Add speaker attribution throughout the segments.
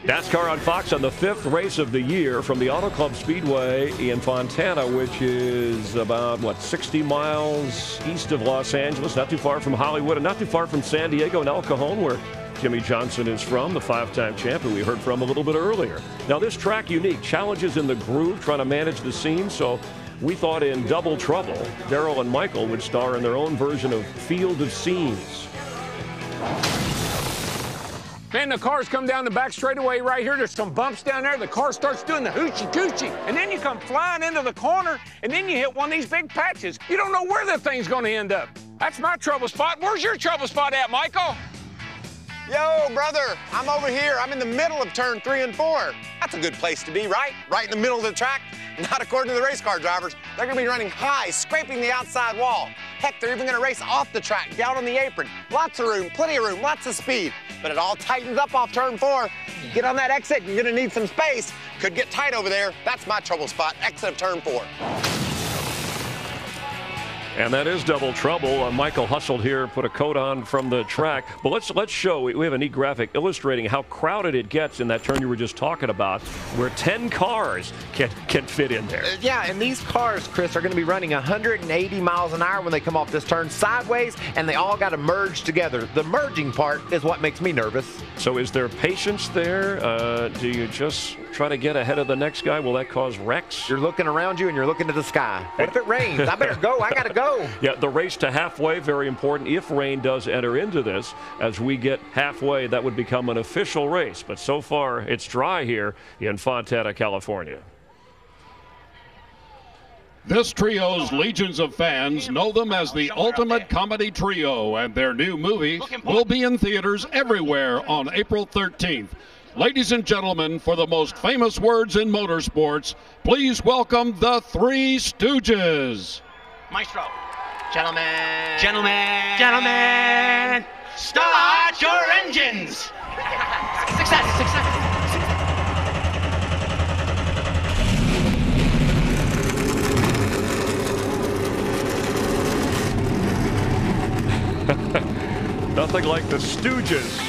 Speaker 1: NASCAR on Fox on the 5th race of the year from the Auto Club Speedway in Fontana, which is about, 60 miles east of Los Angeles, not too far from Hollywood and not too far from San Diego and El Cajon, where Jimmy Johnson is from, the 5-time champ who we heard from a little bit earlier. Now, this track unique, challenges in the groove, trying to manage the scene, so we thought in Double Trouble, Darrell and Michael would star in their own version of Field of Scenes.
Speaker 2: Man, the cars come down the back straightaway right here. There's some bumps down there. The car starts doing the hoochie coochie. And then you come flying into the corner, and then you hit one of these big patches. You don't know where the thing's going to end up. That's my trouble spot. Where's your trouble spot at, Michael?
Speaker 3: Yo, brother, I'm over here. I'm in the middle of turn 3 and 4. That's a good place to be, right? Right in the middle of the track. Not according to the race car drivers. They're going to be running high, scraping the outside wall. Heck, they're even going to race off the track, down on the apron. Lots of room, plenty of room, lots of speed. But it all tightens up off turn 4. You get on that exit, you're going to need some space. Could get tight over there. That's my trouble spot, exit of turn 4.
Speaker 1: And that is Double Trouble. Michael hustled here, put a coat on from the track. But let's show, we have a neat graphic illustrating how crowded it gets in that turn you were just talking about, where 10 cars can fit in there.
Speaker 4: Yeah, and these cars, Chris, are going to be running 180 miles an hour when they come off this turn sideways, and they all got to merge together. The merging part is what makes me nervous.
Speaker 1: So is there patience there? Do you just try to get ahead of the next guy? Will that cause wrecks?
Speaker 4: You're looking around you and you're looking at the sky. What if it rains? I better go. I got to go.
Speaker 1: Yeah, the race to halfway, very important. If rain does enter into this, as we get halfway, that would become an official race. But so far, it's dry here in Fontana, California.
Speaker 5: This trio's legions of fans know them as the ultimate comedy trio, and their new movie will be in theaters everywhere on April 13th. Ladies and gentlemen, for the most famous words in motorsports, please welcome the Three Stooges.
Speaker 6: Maestro. Gentlemen. Gentlemen. Gentlemen. Start your engines. Success. Success.
Speaker 1: Nothing like the Stooges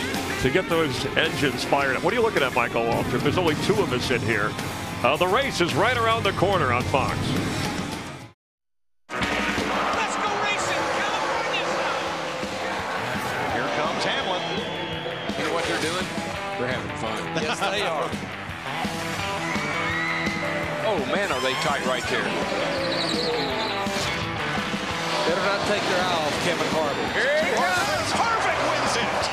Speaker 1: to get those engines fired up. What are you looking at, Michael Walter? There's only 2 of us in here. The race is right around the corner on Fox.
Speaker 7: Let's go racing, California style. Here comes Hamlin. You know what they're doing? They're having fun. Yes, they are. Oh, man, are they tight right there. Better not take their eye off Kevin Harvick. Here he comes. Harvick wins it.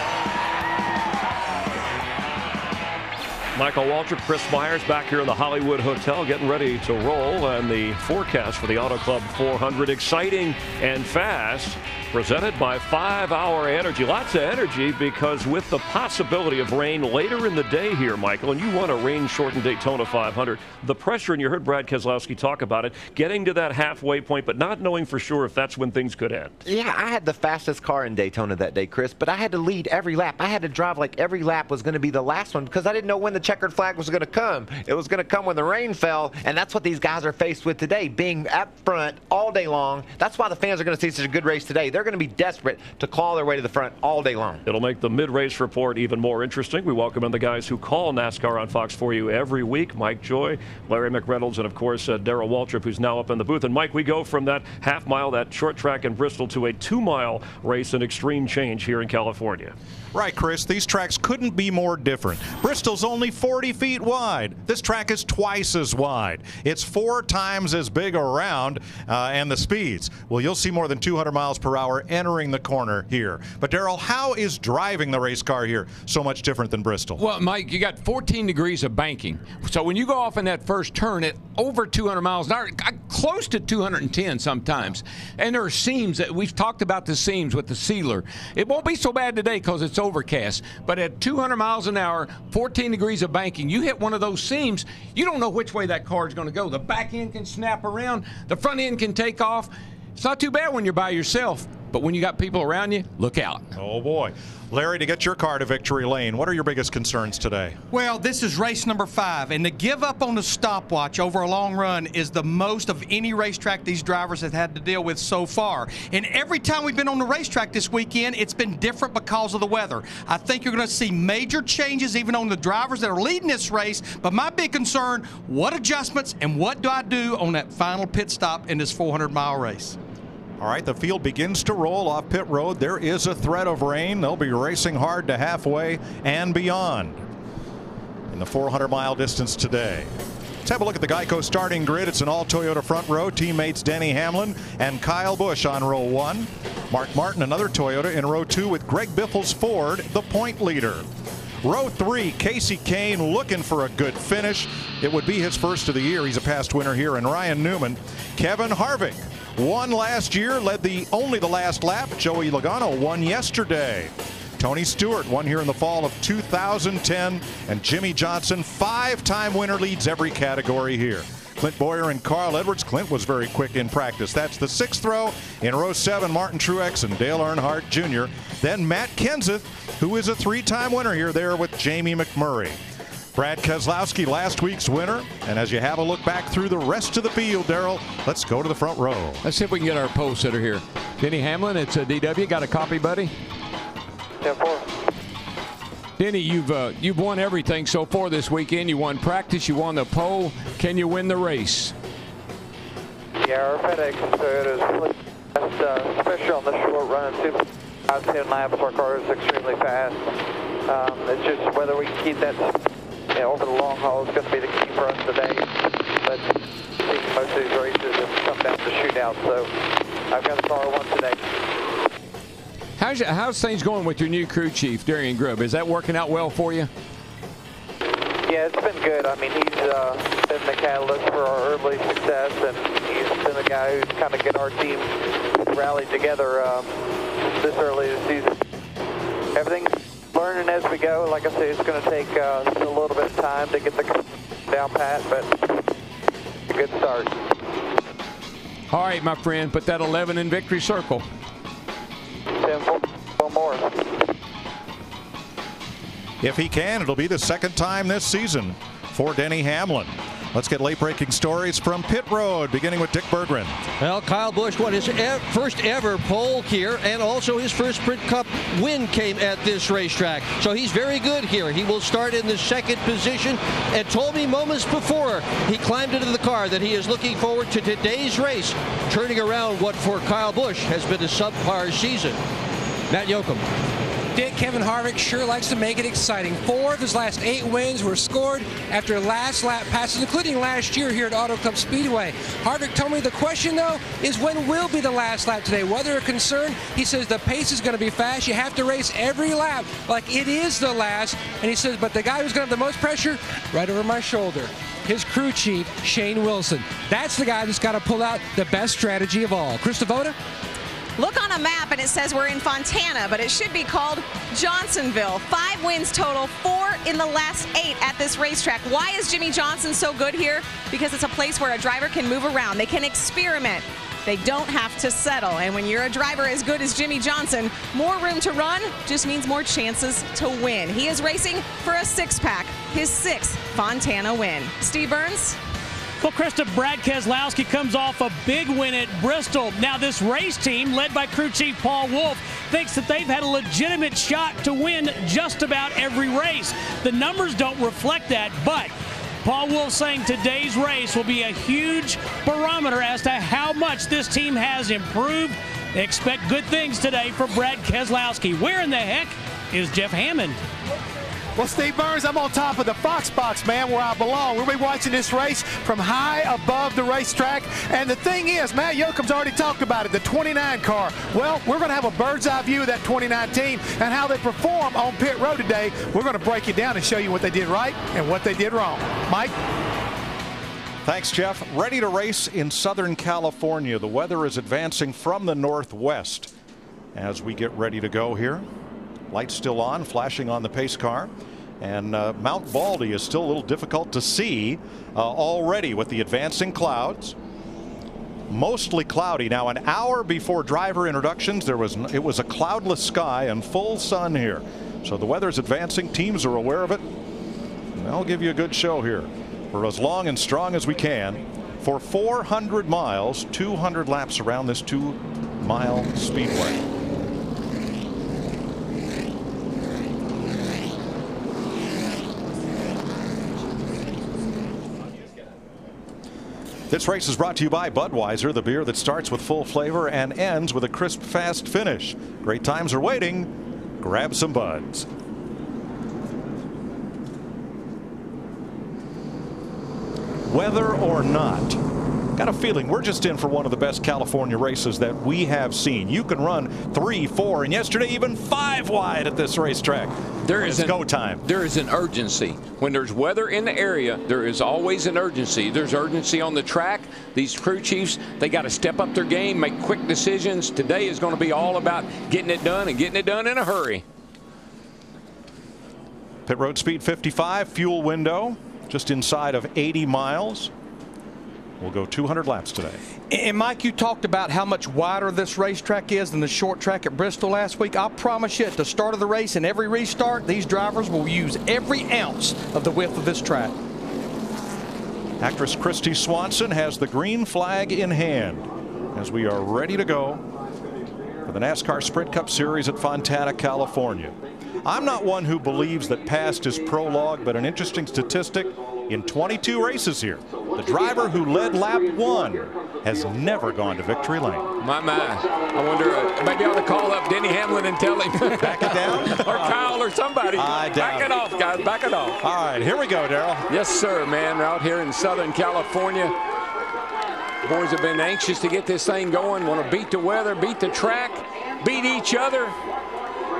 Speaker 1: Michael Walter, Chris Myers back here in the Hollywood Hotel getting ready to roll. And the forecast for the Auto Club 400, exciting and fast, presented by 5-Hour Energy. Lots of energy because with the possibility of rain later in the day here, Michael, and you want a rain-shortened Daytona 500, the pressure, and you heard Brad Keselowski talk about it, getting to that halfway point, but not knowing for sure if that's when things could end.
Speaker 4: Yeah, I had the fastest car in Daytona that day, Chris, but I had to lead every lap. I had to drive like every lap was going to be the last one because I didn't know when the checkered flag was going to come. It was going to come when the rain fell, and that's what these guys are faced with today, being up front all day long. That's why the fans are going to see such a good race today. They're going to be desperate to claw their way to the front all day long.
Speaker 1: It'll make the mid-race report even more interesting. We welcome in the guys who call NASCAR on Fox for you every week. Mike Joy, Larry McReynolds, and of course Darrell Waltrip, who's now up in the booth. And Mike, we go from that half mile, that short track in Bristol, to a 2-mile race, an extreme change here in California.
Speaker 8: Right, Chris. These tracks couldn't be more different. Bristol's only 40 feet wide. This track is twice as wide. It's 4 times as big around, and the speeds. Well, you'll see more than 200 miles per hour entering the corner here. But, Darrell, how is driving the race car here so much different than Bristol?
Speaker 2: Well, Mike, you got 14 degrees of banking. So when you go off in that first turn at over 200 miles an hour, close to 210 sometimes, and there are seams that we've talked about, the seams with the sealer. It won't be so bad today because it's overcast, but at 200 miles an hour, 14 degrees of banking, you hit one of those seams, you don't know which way that car is going to go. The back end can snap around, the front end can take off. It's not too bad when you're by yourself. But when you got people around you, look out.
Speaker 8: Oh, boy. Larry, to get your car to victory lane, what are your biggest concerns today?
Speaker 9: Well, this is race number 5, and to give up on the stopwatch over a long run is the most of any racetrack these drivers have had to deal with so far. And every time we've been on the racetrack this weekend, it's been different because of the weather. I think you're going to see major changes even on the drivers that are leading this race, but my big concern, what adjustments and what do I do on that final pit stop in this 400-mile race?
Speaker 8: All right, the field begins to roll off pit road. There is a threat of rain. They'll be racing hard to halfway and beyond in the 400-mile distance today. Let's have a look at the Geico starting grid. It's an all-Toyota front row. Teammates Denny Hamlin and Kyle Busch on row 1. Mark Martin, another Toyota, in row 2 with Greg Biffle's Ford, the point leader. Row 3, Casey Kane looking for a good finish. It would be his first of the year. He's a past winner here. And Ryan Newman. Kevin Harvick won last year, led only the last lap. Joey Logano won yesterday. Tony Stewart won here in the fall of 2010. And Jimmy Johnson, 5-time winner, leads every category here. Clint Boyer and Carl Edwards. Clint was very quick in practice. That's the 6th row. In row 7, Martin Truex and Dale Earnhardt Jr. Then Matt Kenseth, who is a 3-time winner here there with Jamie McMurray. Brad Keselowski, last week's winner. And as you have a look back through the rest of the field, Darrell, let's go to the front row.
Speaker 2: Let's see if we can get our pole sitter here. Denny Hamlin, it's a DW. Got a copy, buddy?
Speaker 10: 10-4.
Speaker 2: Denny, you've won everything so far this weekend. You won practice, you won the pole. Can you win the race?
Speaker 10: Yeah, our FedEx Toyota is really fast, especially on the short run. 5-10 laps, our car is extremely fast. It's just whether we can keep that over the long haul is going to be the key for us today. But most of these races have come down to shootouts, so I've got the car won today.
Speaker 2: How's things going with your new crew chief, Darian Grubb? Is that working out well for you?
Speaker 10: Yeah, it's been good. I mean, he's been the catalyst for our early success, and he's been the guy who's kind of get our team rallied together this early in the season. Everything's learning as we go. Like I say, it's going to take still a little bit of time to get the down pat, but a good start.
Speaker 2: All right, my friend, put that 11 in victory circle.
Speaker 10: 10-4, one more.
Speaker 8: If he can, it'll be the 2nd time this season for Denny Hamlin. Let's get late-breaking stories from pit road, beginning with Dick Berggren.
Speaker 11: Well, Kyle Busch won his first ever pole here, and also his first Sprint Cup win came at this racetrack. So he's very good here. He will start in the 2nd position, and told me moments before he climbed into the car that he is looking forward to today's race, turning around what for Kyle Busch has been a subpar season. Matt Yoakum.
Speaker 12: Dick, Kevin Harvick sure likes to make it exciting. 4 of his last 8 wins were scored after last lap passes, including last year here at Auto Club Speedway. Harvick told me the question, though, is when will be the last lap today? Whether a concern, he says the pace is going to be fast. You have to race every lap like it is the last. And he says, but the guy who's going to have the most pressure, right over my shoulder, his crew chief, Shane Wilson. That's the guy that's got to pull out the best strategy of all. Chris Devoda?
Speaker 13: Look on a map and it says we're in Fontana, but it should be called Johnsonville. 5 wins total, 4 in the last 8 at this racetrack. Why is Jimmy Johnson so good here? Because it's a place where a driver can move around. They can experiment. They don't have to settle. And when you're a driver as good as Jimmy Johnson, more room to run just means more chances to win. He is racing for a 6-pack, his 6th Fontana win. Steve Burns?
Speaker 14: Well, Krista, Brad Keselowski comes off a big win at Bristol. Now this race team, led by crew chief Paul Wolfe, thinks that they've had a legitimate shot to win just about every race. The numbers don't reflect that, but Paul Wolfe saying today's race will be a huge barometer as to how much this team has improved. They expect good things today from Brad Keselowski. Where in the heck is Jeff Hammond?
Speaker 15: Well, Steve Burns, I'm on top of the Fox Box, man, where I belong. We'll be watching this race from high above the racetrack. And the thing is, Matt Yoakum's already talked about it, the 29 car. Well, we're going to have a bird's eye view of that 29 team and how they perform on pit road today. We're going to break it down and show you what they did right and what they did wrong. Mike?
Speaker 8: Thanks, Jeff. Ready to race in Southern California. The weather is advancing from the northwest as we get ready to go here. Lights still on, flashing on the pace car. And Mount Baldy is still a little difficult to see already with the advancing clouds. mostly cloudy. Now, an hour before driver introductions, it was a cloudless sky and full sun here. So the weather's advancing. Teams are aware of it. And I'll give you a good show here for as long and strong as we can for 400 miles, 200 laps around this 2-mile speedway. This race is brought to you by Budweiser, the beer that starts with full flavor and ends with a crisp, fast finish. Great times are waiting. Grab some Buds. Whether or not, got a feeling we're just in for one of the best California races that we have seen. You can run 3, 4, and yesterday even 5 wide at this racetrack. It's go time.
Speaker 2: There is an urgency. When there's weather in the area, there is always an urgency. There's urgency on the track. These crew chiefs, they got to step up their game, make quick decisions. Today is going to be all about getting it done and getting it done in a hurry.
Speaker 8: Pit road speed 55, fuel window just inside of 80 miles. We'll go 200 laps today.
Speaker 9: And Mike, you talked about how much wider this racetrack is than the short track at Bristol last week. I'll promise you at the start of the race and every restart, these drivers will use every ounce of the width of this track.
Speaker 8: Actress Christy Swanson has the green flag in hand as we are ready to go for the NASCAR Sprint Cup Series at Fontana, California. I'm not one who believes that past is prologue, but an interesting statistic: in 22 races here, the driver who led lap 1 has never gone to victory lane.
Speaker 2: My. I wonder, maybe I ought to call up Denny Hamlin and tell him.
Speaker 8: Back it down?
Speaker 2: Or Kyle or somebody. Back it off, guys. Back it off.
Speaker 8: All right, here we go, Darrell.
Speaker 2: Yes, sir, man. We're out here in Southern California. Boys have been anxious to get this thing going. Want to beat the weather, beat the track, beat each other.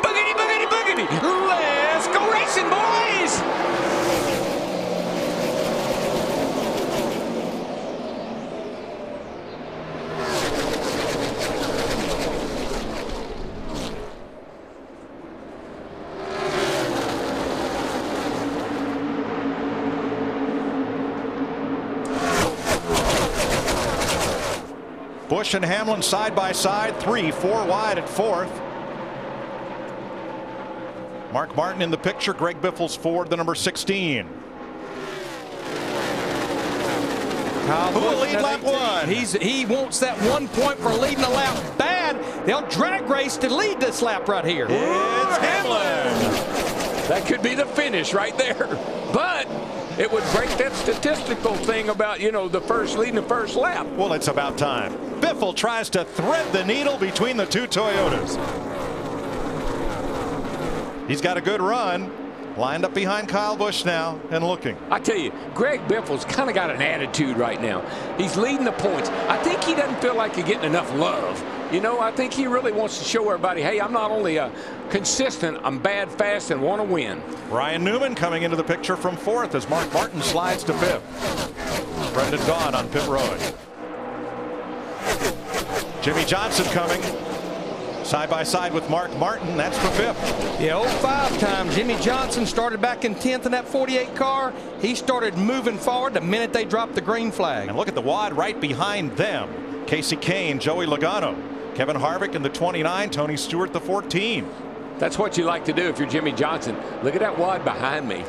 Speaker 2: Boogity, boogity, boogity. Let's go racing, boys.
Speaker 8: Busch and Hamlin side by side, 3, 4 wide at 4th. Mark Martin in the picture. Greg Biffle's Ford, the number 16. Who will lead lap 1?
Speaker 9: He wants that 1 point for leading a lap bad. They'll drag race to lead this lap right here.
Speaker 8: It's Hamlin.
Speaker 2: That could be the finish right there. But it would break that statistical thing about, you know, leading the first lap.
Speaker 8: Well, it's about time. Biffle tries to thread the needle between the two Toyotas. He's got a good run. Lined up behind Kyle Busch now and looking.
Speaker 2: I tell you, Greg Biffle's kind of got an attitude right now. He's leading the points. I think he doesn't feel like he's getting enough love. You know, I think he really wants to show everybody, hey, I'm not only consistent, I'm bad, fast, and want to win.
Speaker 8: Ryan Newman coming into the picture from 4th as Mark Martin slides to 5th. Brendan Gaughan on pit road. Jimmy Johnson coming side by side with Mark Martin. That's for 5th.
Speaker 9: The 05 time, Jimmy Johnson started back in 10th in that 48 car. He started moving forward the minute they dropped the green flag.
Speaker 8: And look at the wad right behind them. Casey Kane, Joey Logano, Kevin Harvick in the 29, Tony Stewart the 14.
Speaker 2: That's what you like to do if you're Jimmy Johnson. Look at that wad behind me.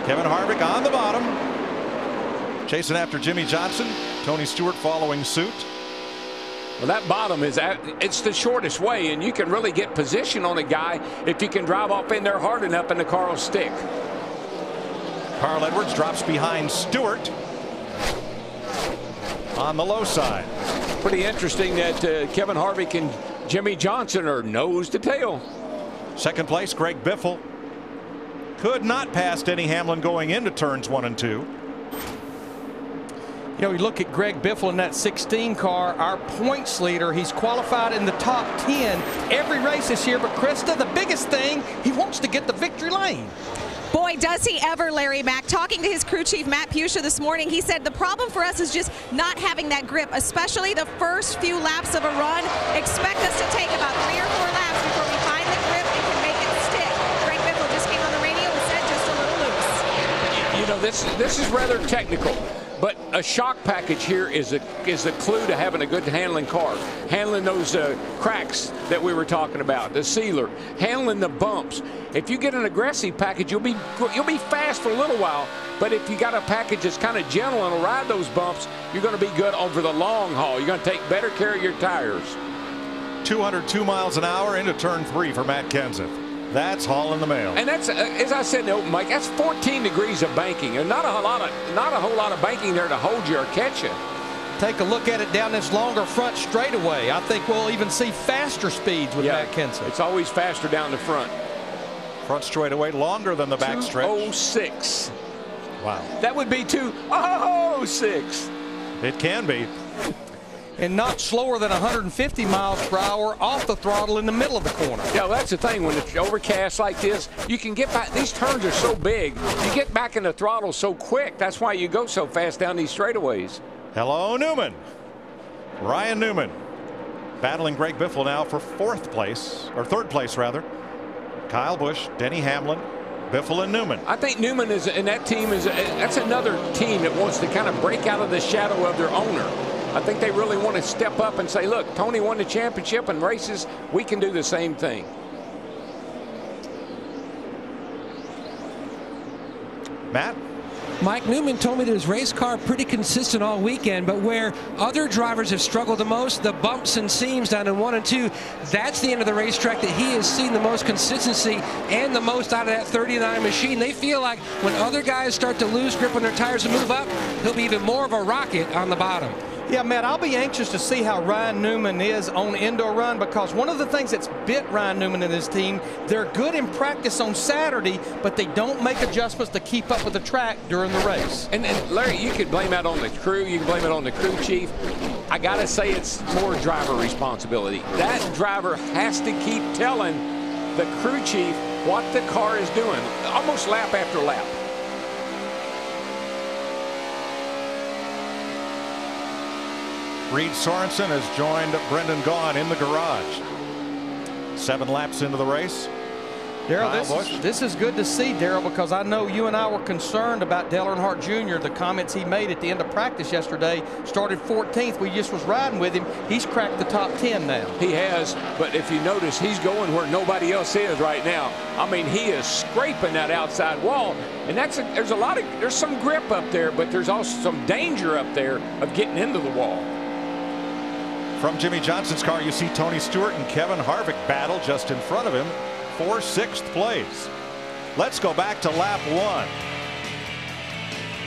Speaker 8: Kevin Harvick on the bottom, chasing after Jimmy Johnson. Tony Stewart following suit.
Speaker 2: Well, that bottom it's the shortest way, and you can really get position on a guy if you can drive off in there hard enough and the car will stick.
Speaker 8: Carl Edwards drops behind Stewart on the low side.
Speaker 2: Pretty interesting that Kevin Harvick and Jimmy Johnson are nose to tail.
Speaker 8: Second place, Greg Biffle. Could not pass Denny Hamlin going into turns 1 and 2.
Speaker 9: You know, you look at Greg Biffle in that 16 car, our points leader. He's qualified in the top 10 every race this year. But Krista, the biggest thing, he wants to get the victory lane.
Speaker 13: Boy, does he ever, Larry Mack. Talking to his crew chief, Matt Pusha, this morning, he said the problem for us is just not having that grip, especially the first few laps of a run. Expect us to take about 3 or 4 laps before we find the grip and can make it stick. Greg Biffle just came on the radio and said just a little loose.
Speaker 2: You know, this is rather technical. But a shock package here is a clue to having a good handling car. Handling those cracks that we were talking about, the sealer, handling the bumps. If you get an aggressive package, you'll be fast for a little while. But if you got a package that's kind of gentle and will ride those bumps, you're going to be good over the long haul. You're going to take better care of your tires.
Speaker 8: 202 miles an hour into turn 3 for Matt Kenseth. That's hauling the mail.
Speaker 2: And that's, as I said in the open mic, that's 14 degrees of banking. And not a whole lot of banking there to hold you or catch you.
Speaker 9: Take a look at it down this longer front straightaway. I think we'll even see faster speeds with Matt Kenseth.
Speaker 2: It's always faster down the front.
Speaker 8: Front straightaway longer than the back stretch.
Speaker 2: 206.
Speaker 8: Wow.
Speaker 2: That would be 206.
Speaker 8: It can be.
Speaker 9: And not slower than 150 miles per hour off the throttle in the middle of the corner.
Speaker 2: Yeah, well, that's the thing. When it's overcast like this, you can get back. These turns are so big, you get back in the throttle so quick. That's why you go so fast down these straightaways.
Speaker 8: Hello, Newman. Ryan Newman battling Greg Biffle now for third place rather. Kyle Busch, Denny Hamlin, Biffle, and Newman.
Speaker 2: I think Newman is, and that team is, that's another team that wants to kind of break out of the shadow of their owner. I think they really want to step up and say, look, Tony won the championship and races. We can do the same thing.
Speaker 8: Matt?
Speaker 12: Mike Newman told me that his race car pretty consistent all weekend, but where other drivers have struggled the most, the bumps and seams down in 1 and 2, that's the end of the racetrack that he has seen the most consistency and the most out of that 39 machine. They feel like when other guys start to lose grip on their tires and move up, he'll be even more of a rocket on the bottom.
Speaker 9: Yeah, Matt, I'll be anxious to see how Ryan Newman is on indoor run, because one of the things that's bit Ryan Newman and his team, they're good in practice on Saturday, but they don't make adjustments to keep up with the track during the race.
Speaker 2: And Larry, you could blame that on the crew. You can blame it on the crew chief. I got to say it's more driver responsibility. That driver has to keep telling the crew chief what the car is doing, almost lap after lap.
Speaker 8: Reed Sorensen has joined Brendan Gaughan in the garage. 7 laps into the race.
Speaker 9: Darrell, this is good to see, Darrell, because I know you and I were concerned about Dale Earnhardt Jr., the comments he made at the end of practice yesterday. Started 14th. We just was riding with him. He's cracked the top 10 now.
Speaker 2: He has, but if you notice, he's going where nobody else is right now. I mean, he is scraping that outside wall, and there's some grip up there, but there's also some danger up there of getting into the wall.
Speaker 8: From Jimmy Johnson's car, you see Tony Stewart and Kevin Harvick battle just in front of him for 6th place. Let's go back to lap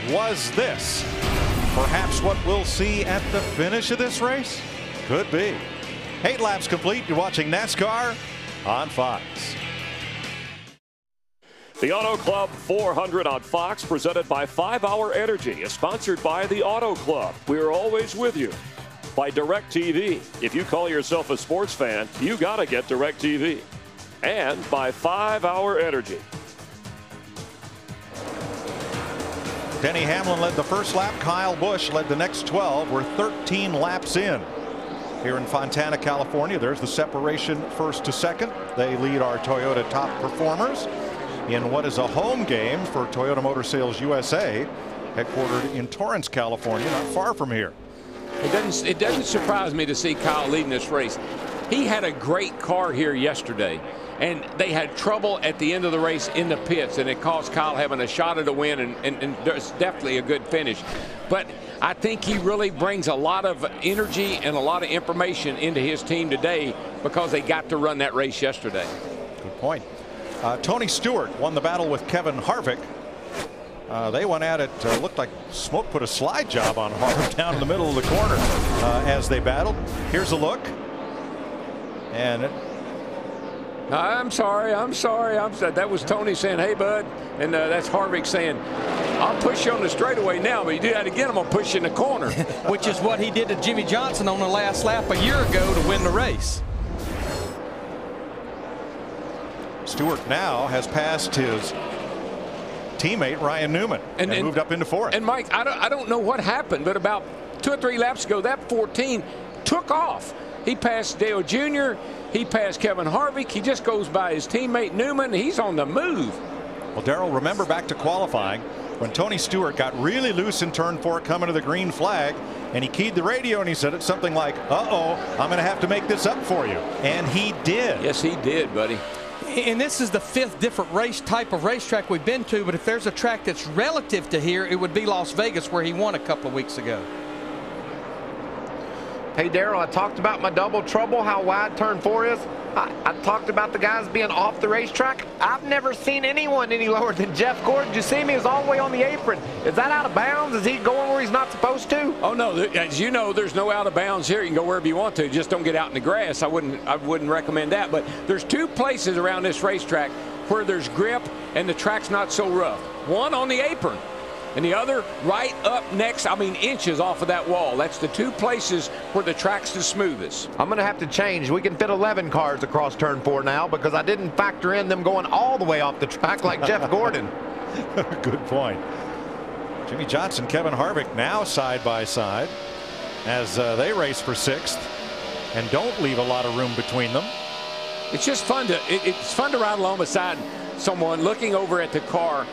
Speaker 8: 1. Was this perhaps what we'll see at the finish of this race? Could be. 8 laps complete. You're watching NASCAR on Fox.
Speaker 1: The Auto Club 400 on Fox, presented by 5 Hour Energy, is sponsored by the Auto Club. We are always with you. By DirecTV. If you call yourself a sports fan, you got to get DirecTV. And by 5 Hour Energy.
Speaker 8: Denny Hamlin led the first lap. Kyle Busch led the next 12. We're 13 laps in. Here in Fontana, California, there's the separation first to second. They lead our Toyota top performers in what is a home game for Toyota Motor Sales USA, headquartered in Torrance, California, not far from here.
Speaker 2: It doesn't surprise me to see Kyle leading this race. He had a great car here yesterday, and they had trouble at the end of the race in the pits, and it cost Kyle having a shot at a win, and there's definitely a good finish. But I think he really brings a lot of energy and a lot of information into his team today because they got to run that race yesterday.
Speaker 8: Good point. Tony Stewart won the battle with Kevin Harvick. They went at it, looked like Smoke put a slide job on Harvick down in the middle of the corner as they battled. Here's a look. And
Speaker 2: I'm sorry. That was Tony saying, hey, bud. And that's Harvick saying, I'll push you on the straightaway now, but you do that again, I'm going to push you in the corner.
Speaker 9: Which is what he did to Jimmy Johnson on the last lap a year ago to win the race.
Speaker 8: Stewart now has passed his teammate Ryan Newman and moved up into 4th.
Speaker 2: And Mike, I don't know what happened, but about 2 or 3 laps ago, that 14 took off. He passed Dale Jr., he passed Kevin Harvick, he just goes by his teammate Newman. He's on the move.
Speaker 8: Well, Darrell, remember back to qualifying when Tony Stewart got really loose in turn 4 coming to the green flag, and he keyed the radio and he said it something like, uh-oh, I'm going to have to make this up for you. And he did.
Speaker 2: Yes, he did, buddy.
Speaker 9: And this is the 5th different type of racetrack we've been to, but if there's a track that's relative to here, it would be Las Vegas, where he won a couple of weeks ago.
Speaker 4: Hey, Darrell, I talked about my double trouble, how wide turn 4 is. I talked about the guys being off the racetrack. I've never seen anyone any lower than Jeff Gordon. Did you see me? He was all the way on the apron. Is that out of bounds? Is he going where he's not supposed to?
Speaker 2: Oh, no. As you know, there's no out of bounds here. You can go wherever you want to. Just don't get out in the grass. I wouldn't recommend that. But there's 2 places around this racetrack where there's grip and the track's not so rough. One on the apron, and the other right up next, inches off of that wall. That's the 2 places where the track's the smoothest.
Speaker 4: I'm going to have to change. We can fit 11 cars across turn 4 now, because I didn't factor in them going all the way off the track like Jeff Gordon.
Speaker 8: Good point. Jimmy Johnson, Kevin Harvick now side by side as they race for 6th and don't leave a lot of room between them.
Speaker 2: It's just fun to ride along beside someone, looking over at the car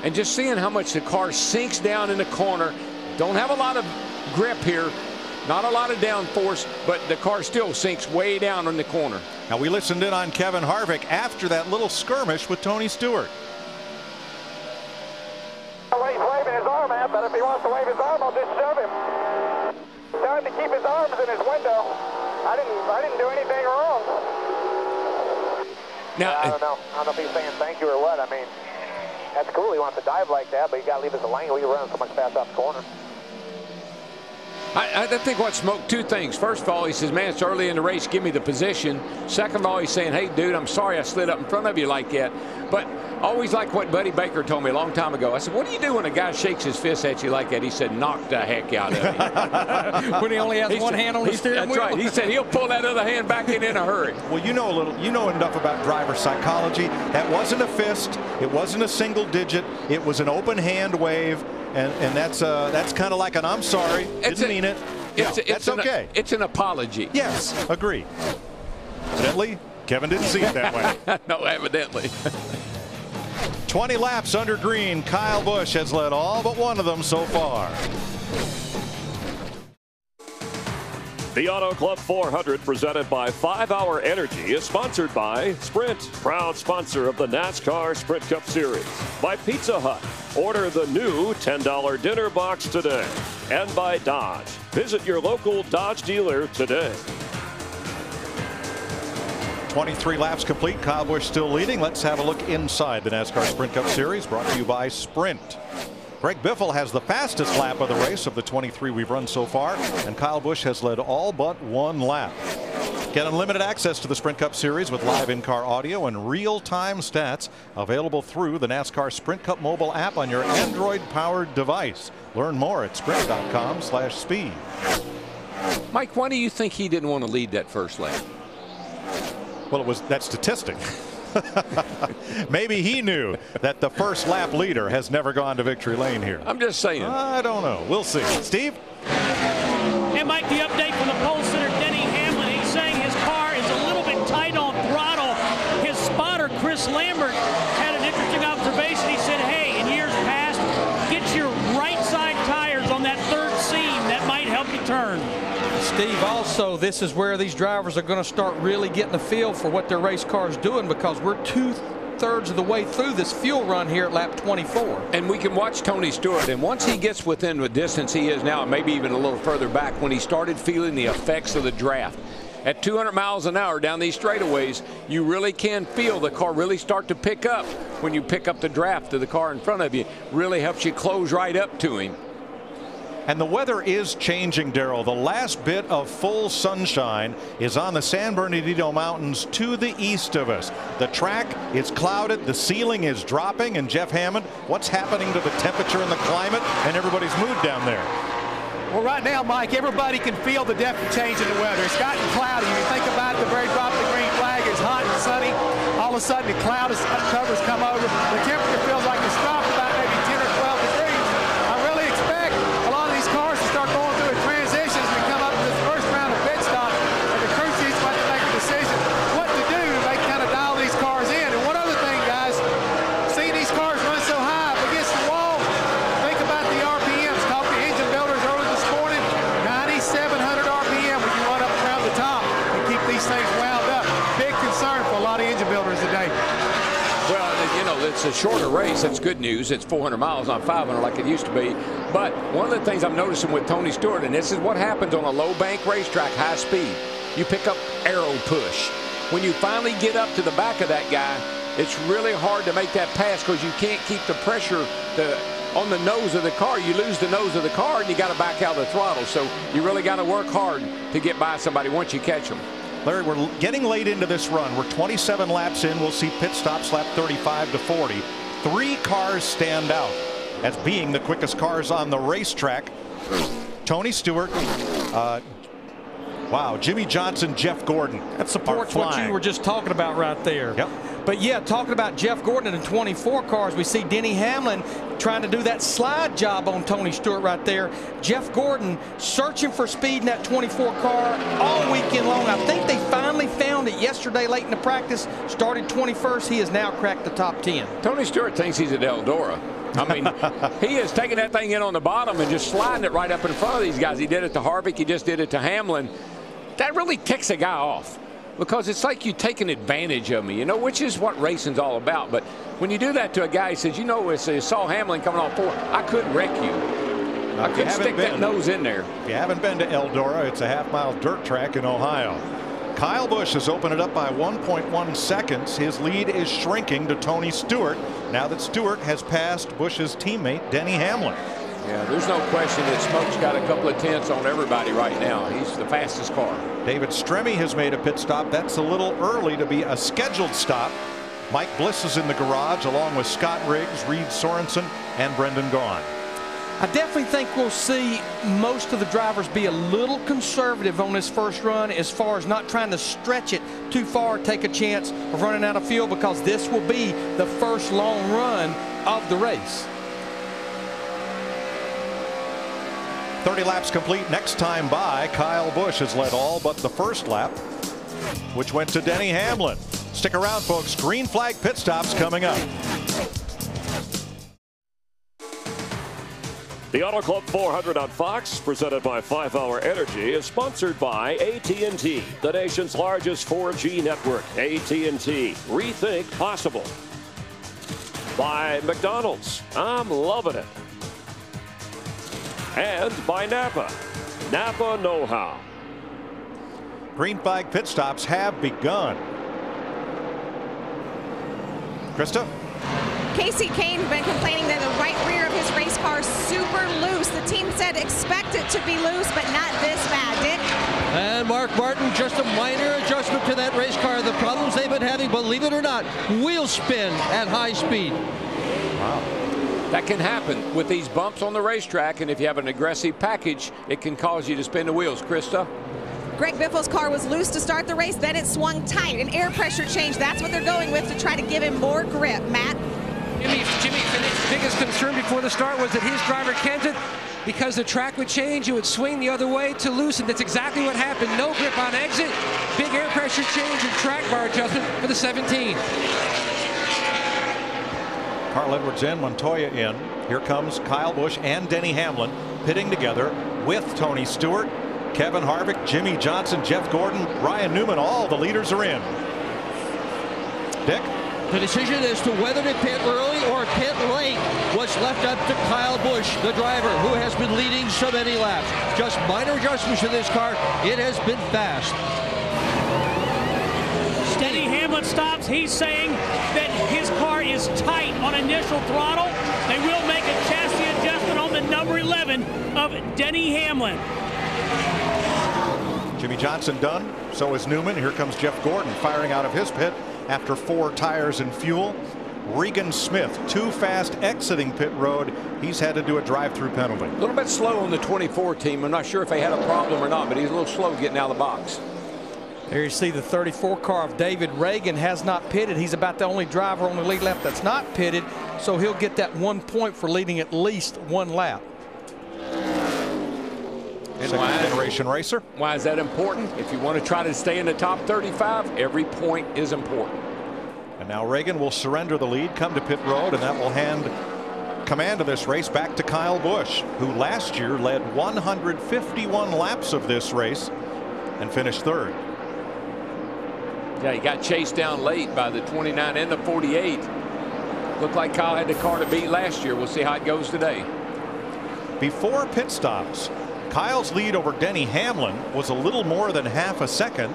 Speaker 2: and just seeing how much the car sinks down in the corner. Don't have a lot of grip here, not a lot of downforce, but the car still sinks way down in the corner.
Speaker 8: Now, we listened in on Kevin Harvick after that little skirmish with Tony Stewart.
Speaker 10: Well, he's waving his arm out, but if he wants to wave his arm, I'll just shove him. Tell him to keep his arms in his window. I didn't do anything wrong.
Speaker 2: Now,
Speaker 10: I don't know if he's saying thank you or what. That's cool. He wants to dive like that, but you got to leave us a lane. We can run so much fast off the corner.
Speaker 2: I think what smoked 2 things. First of all, he says, man, it's early in the race. Give me the position. Second of all, he's saying, hey, dude, I'm sorry I slid up in front of you like that. But always like what Buddy Baker told me a long time ago. I said, what do you do when a guy shakes his fist at you like that? He said, knock the heck out of him.
Speaker 9: When he only has one hand on the steering wheel?
Speaker 2: That's right. He said he'll pull that other hand back in a hurry.
Speaker 8: Well, you know enough about driver psychology. That wasn't a fist. It wasn't a single digit. It was an open hand wave. And that's kind of like an I'm sorry. Didn't mean it. That's okay.
Speaker 2: It's an apology.
Speaker 8: Yes, agree. Evidently, Kevin didn't see it that way.
Speaker 2: No, evidently.
Speaker 8: 20 laps under green. Kyle Busch has led all but one of them so far.
Speaker 1: The Auto Club 400, presented by 5 Hour Energy, is sponsored by Sprint, proud sponsor of the NASCAR Sprint Cup Series. By Pizza Hut, order the new $10 dinner box today. And by Dodge, visit your local Dodge dealer today.
Speaker 8: 23 laps complete. Kyle Busch still leading. Let's have a look inside the NASCAR Sprint Cup Series, brought to you by Sprint. Greg Biffle has the fastest lap of the race of the 23 we've run so far, and Kyle Busch has led all but 1 lap. Get unlimited access to the Sprint Cup Series with live in-car audio and real-time stats available through the NASCAR Sprint Cup mobile app on your Android-powered device. Learn more at sprint.com/speed.
Speaker 2: Mike, why do you think he didn't want to lead that first lap?
Speaker 8: Well, it was that statistic. Maybe he knew that the first lap leader has never gone to victory lane here.
Speaker 2: I'm just saying.
Speaker 8: I don't know. We'll see. Steve?
Speaker 14: And Mike, the update from the pole sitter, Denny Hamlin. He's saying his car is a little bit tight on throttle. His spotter, Chris Lambert, had an interesting observation. He said, hey, in years past, get your right side tires on that 3rd seam. That might help you turn.
Speaker 9: Steve, also, this is where these drivers are going to start really getting a feel for what their race car is doing, because we're 2/3 of the way through this fuel run here at lap 24.
Speaker 2: And we can watch Tony Stewart, and once he gets within the distance he is now, maybe even a little further back, when he started feeling the effects of the draft. At 200 miles an hour down these straightaways, you really can feel the car really start to pick up when you pick up the draft of the car in front of you. Really helps you close right up to him.
Speaker 8: And the weather is changing, Darrell. The last bit of full sunshine is on the San Bernardino Mountains to the east of us. The track is clouded, the ceiling is dropping, and Jeff Hammond, what's happening to the temperature and the climate and everybody's mood down there?
Speaker 15: Well, right now, Mike, everybody can feel the definite change in the weather. It's gotten cloudy. You think about it, the very drop of the green flag is hot and sunny. All of a sudden, the cloud covers come over. The temperature feels like it's dropped about maybe 10 or 12 degrees. I really expect a lot of these cars to start going through a transition as we come up to this first round of pit stop, and the crew chief's about to make a decision what to do to make kind of dial these cars in. And one other thing, guys, seeing these cars run so high up against the wall,
Speaker 2: you know, it's a shorter race. That's good news. It's 400 miles, not 500 like it used to be. But one of the things I'm noticing with Tony Stewart, and this is what happens on a low bank racetrack, high speed, you pick up arrow push. When you finally get up to the back of that guy, it's really hard to make that pass because you can't keep the pressure on the nose of the car. You lose the nose of the car and you got to back out the throttle. So you really got to work hard to get by somebody once you catch them.
Speaker 8: Larry, we're getting late into this run. We're 27 laps in. We'll see pit stops lap 35 to 40. 3 cars stand out as being the quickest cars on the racetrack. Tony Stewart, wow, Jimmy Johnson, Jeff Gordon.
Speaker 9: That supports what you were just talking about right there.
Speaker 8: Yep.
Speaker 9: But yeah, talking about Jeff Gordon and the 24 cars, we see Denny Hamlin trying to do that slide job on Tony Stewart right there. Jeff Gordon searching for speed in that 24 car all weekend long. I think they finally found it yesterday late in the practice. Started 21st. He has now cracked the top 10.
Speaker 2: Tony Stewart thinks he's at Eldora. I mean, he is taking that thing in on the bottom and just sliding it right up in front of these guys. He did it to Harvick. He just did it to Hamlin. That really ticks a guy off, because it's like you taking advantage of me, you know, which is what racing's all about. But when you do that to a guy, he says, you know, I saw Hamlin coming off 4. I couldn't wreck you. I couldn't stick that nose in there.
Speaker 8: If you haven't been to Eldora, it's a half-mile dirt track in Ohio. Kyle Busch has opened it up by 1.1 seconds. His lead is shrinking to Tony Stewart now that Stewart has passed Busch's teammate Denny Hamlin.
Speaker 2: Yeah, there's no question that Smoke's got a couple of tenths on everybody right now. He's the fastest car.
Speaker 8: David Stremme has made a pit stop. That's a little early to be a scheduled stop. Mike Bliss is in the garage along with Scott Riggs, Reed Sorensen, and Brendan Gaughan.
Speaker 9: I definitely think we'll see most of the drivers be a little conservative on this first run as far as not trying to stretch it too far, take a chance of running out of fuel, because this will be the first long run of the race.
Speaker 8: 30 laps complete. Next time by, Kyle Busch has led all but the first lap, which went to Denny Hamlin. Stick around, folks. Green flag pit stops coming up.
Speaker 1: The Auto Club 400 on Fox, presented by 5 Hour Energy, is sponsored by AT&T, the nation's largest 4G network. AT&T, rethink possible. By McDonald's, I'm loving it. And by Napa, Napa know-how.
Speaker 8: Green flag pit stops have begun. Krista?
Speaker 13: Casey Kane's been complaining that the right rear of his race car is super loose. The team said expect it to be loose, but not this bad. Dick?
Speaker 11: And Mark Martin, just a minor adjustment to that race car. The problems they've been having, believe it or not, wheel spin at high speed.
Speaker 2: Wow. That can happen with these bumps on the racetrack, and if you have an aggressive package, it can cause you to spin the wheels. Krista?
Speaker 13: Greg Biffle's car was loose to start the race, then it swung tight. An air pressure change, that's what they're going with to try to give him more grip. Matt?
Speaker 12: Jimmy Finney's biggest concern before the start was that his driver Kenton, because the track would change, it would swing the other way to loosen. That's exactly what happened. No grip on exit, big air pressure change and track bar adjustment for the 17.
Speaker 8: Carl Edwards in, Montoya in. Here comes Kyle Busch and Denny Hamlin pitting together with Tony Stewart, Kevin Harvick, Jimmy Johnson, Jeff Gordon, Ryan Newman. All the leaders are in. Dick?
Speaker 11: The decision as to whether to pit early or pit late was left up to Kyle Busch, the driver, who has been leading so many laps. Just minor adjustments to this car. It has been fast.
Speaker 14: Denny Hamlin stops. He's saying that his car is tight on initial throttle. They will make a chassis adjustment on the number 11 of Denny Hamlin.
Speaker 8: Jimmy Johnson done. So is Newman. Here comes Jeff Gordon firing out of his pit after 4 tires and fuel. Regan Smith, too fast exiting pit road. He's had to do a drive-through penalty.
Speaker 2: A little bit slow on the 24 team. I'm not sure if they had a problem or not, but he's a little slow getting out of the box.
Speaker 9: There you see the 34 car of David Reagan has not pitted. He's about the only driver on the lead lap that's not pitted, so he'll get that 1 point for leading at least 1 lap.
Speaker 8: Second-generation racer.
Speaker 2: Why is that important? If you want to try to stay in the top 35, every point is important.
Speaker 8: And now Reagan will surrender the lead, come to pit road, and that will hand command of this race back to Kyle Busch, who last year led 151 laps of this race and finished 3rd.
Speaker 2: Yeah, he got chased down late by the 29 and the 48. Looked like Kyle had the car to beat last year. We'll see how it goes today.
Speaker 8: Before pit stops, Kyle's lead over Denny Hamlin was a little more than half a second.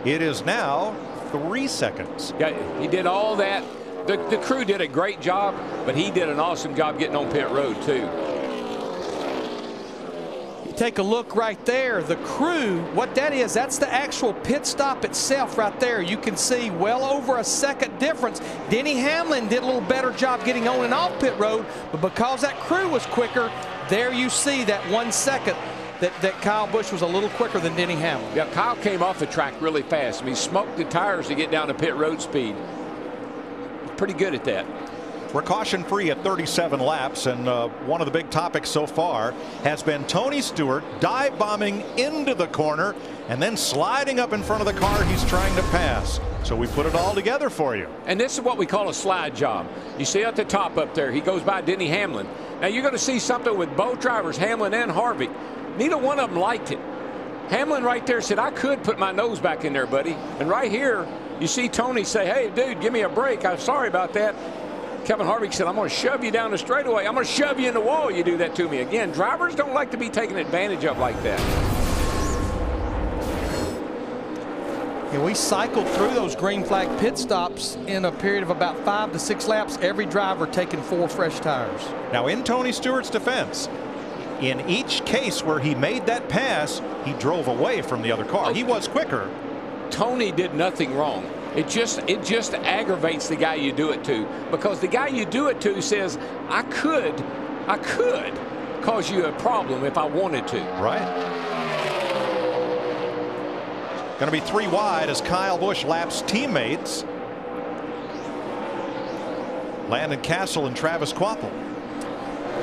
Speaker 8: It is now 3 seconds.
Speaker 2: Yeah, he did all that. The crew did a great job, but he did an awesome job getting on pit road, too.
Speaker 9: Take a look right there. The crew, what that is, that's the actual pit stop itself right there. You can see well over a second difference. Denny Hamlin did a little better job getting on and off pit road, but because that crew was quicker, there you see that 1 second that Kyle Busch was a little quicker than Denny Hamlin.
Speaker 2: Yeah, Kyle came off the track really fast. I mean, he smoked the tires to get down to pit road speed. Pretty good at that.
Speaker 8: We're caution free at 37 laps, and one of the big topics so far has been Tony Stewart dive bombing into the corner and then sliding up in front of the car he's trying to pass. So we put it all together for you.
Speaker 2: And this is what we call a slide job. You see at the top up there, he goes by Denny Hamlin. Now you're going to see something with both drivers, Hamlin and Harvick. Neither one of them liked it. Hamlin right there said, I could put my nose back in there, buddy. And right here, you see Tony say, hey, dude, give me a break. I'm sorry about that. Kevin Harvick said, I'm going to shove you down the straightaway. I'm going to shove you in the wall. You do that to me again. Drivers don't like to be taken advantage of like that.
Speaker 9: Yeah, we cycled through those green flag pit stops in a period of about 5 to 6 laps. Every driver taking 4 fresh tires.
Speaker 8: Now, in Tony Stewart's defense, in each case where he made that pass, he drove away from the other car. He was quicker.
Speaker 2: Tony did nothing wrong. It just aggravates the guy you do it to, because the guy you do it to says, I could cause you a problem if I wanted to.
Speaker 8: Right. Going to be 3 wide as Kyle Busch laps teammates Landon Castle and Travis Kvapil.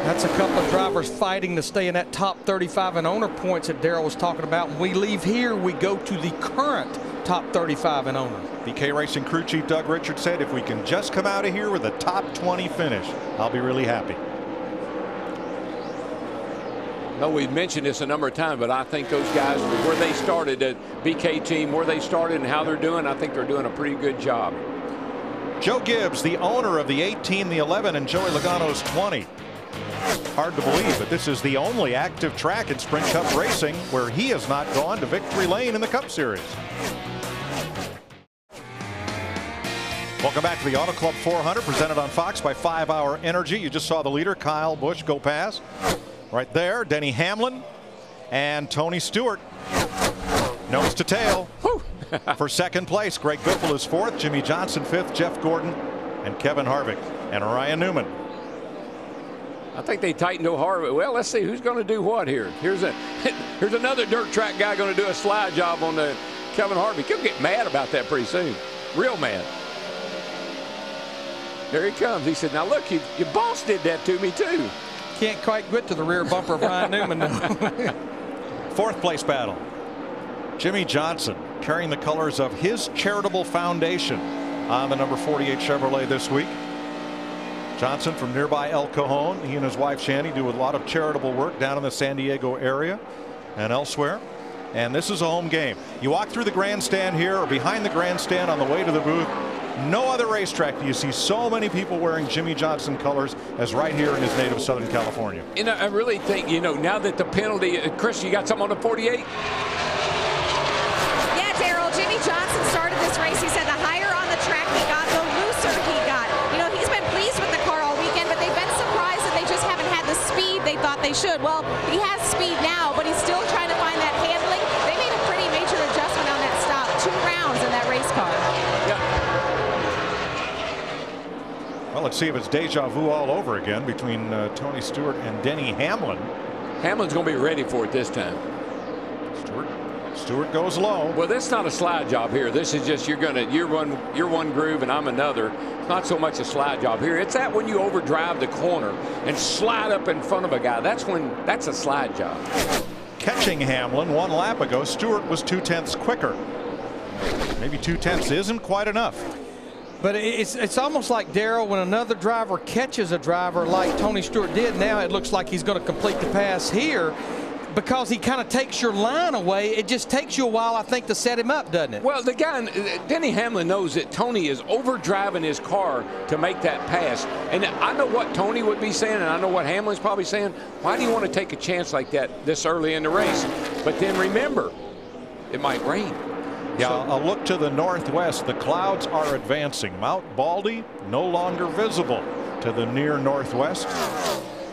Speaker 9: That's a couple of drivers fighting to stay in that top 35 in owner points that Darrell was talking about. When we leave here, we go to the current top 35 in owner.
Speaker 8: BK Racing crew chief Doug Richards said, if we can just come out of here with a top 20 finish, I'll be really happy.
Speaker 2: No, we've mentioned this a number of times, but I think those guys, where they started at BK team, where they started and how they're doing, I think they're doing a pretty good job.
Speaker 8: Joe Gibbs, the owner of the 18, the 11, and Joey Logano's 20. Hard to believe, but this is the only active track in Sprint Cup racing where he has not gone to victory lane in the Cup Series. Welcome back to the Auto Club 400, presented on Fox by 5 Hour Energy. You just saw the leader, Kyle Busch, go past. Right there, Denny Hamlin and Tony Stewart. Nose to tail for second place. Greg Biffle is 4th, Jimmy Johnson 5th, Jeff Gordon and Kevin Harvick and Ryan Newman.
Speaker 2: I think they tightened O'Hara. Well, let's see who's going to do what here. Here's another dirt track guy going to do a slide job on the Kevin Harvick. He'll get mad about that pretty soon. Real mad. Here he comes. He said, now look, your boss did that to me too.
Speaker 9: Can't quite get to the rear bumper of Ryan Newman.
Speaker 8: 4th place battle. Jimmy Johnson carrying the colors of his charitable foundation on the number 48 Chevrolet this week. Johnson from nearby El Cajon. He and his wife Shanny do a lot of charitable work down in the San Diego area and elsewhere. And this is a home game. You walk through the grandstand here or behind the grandstand on the way to the booth. No other racetrack do you see so many people wearing Jimmy Johnson colors as right here in his native Southern California.
Speaker 2: You know, I really think, you know, now that the penalty, Chris, you got something on the 48?
Speaker 13: Yeah, Darrell, Jimmy Johnson started this race. He said the higher on the track he got, the looser he got. You know, he's been pleased with the car all weekend, but they've been surprised that they just haven't had the speed they thought they should. Well, he has speed now, but he's still trying to find that handling. They made a pretty major adjustment on that stop. 2 rounds in that race car.
Speaker 2: Yeah.
Speaker 8: Well, let's see if it's deja vu all over again between Tony Stewart and Denny Hamlin.
Speaker 2: Hamlin's going to be ready for it this time.
Speaker 8: Stewart goes low.
Speaker 2: Well, that's not a slide job here. This is just you're one groove and I'm another. It's not so much a slide job here. It's that when you overdrive the corner and slide up in front of a guy. That's a slide job.
Speaker 8: Catching Hamlin 1 lap ago, Stewart was 2/10 quicker. Maybe 2/10 isn't quite enough.
Speaker 9: But it's almost like, Darrell, when another driver catches a driver like Tony Stewart did, now it looks like he's going to complete the pass here. because he kind of takes your line away. It just takes you a while, I think, to set him up, doesn't it?
Speaker 2: Well, the guy, Denny Hamlin, knows that Tony is overdriving his car to make that pass. And I know what Tony would be saying, and I know what Hamlin's probably saying. Why do you want to take a chance like that this early in the race? But then remember, it might rain.
Speaker 8: Yeah, a look to the northwest. The clouds are advancing. Mount Baldy no longer visible to the near northwest.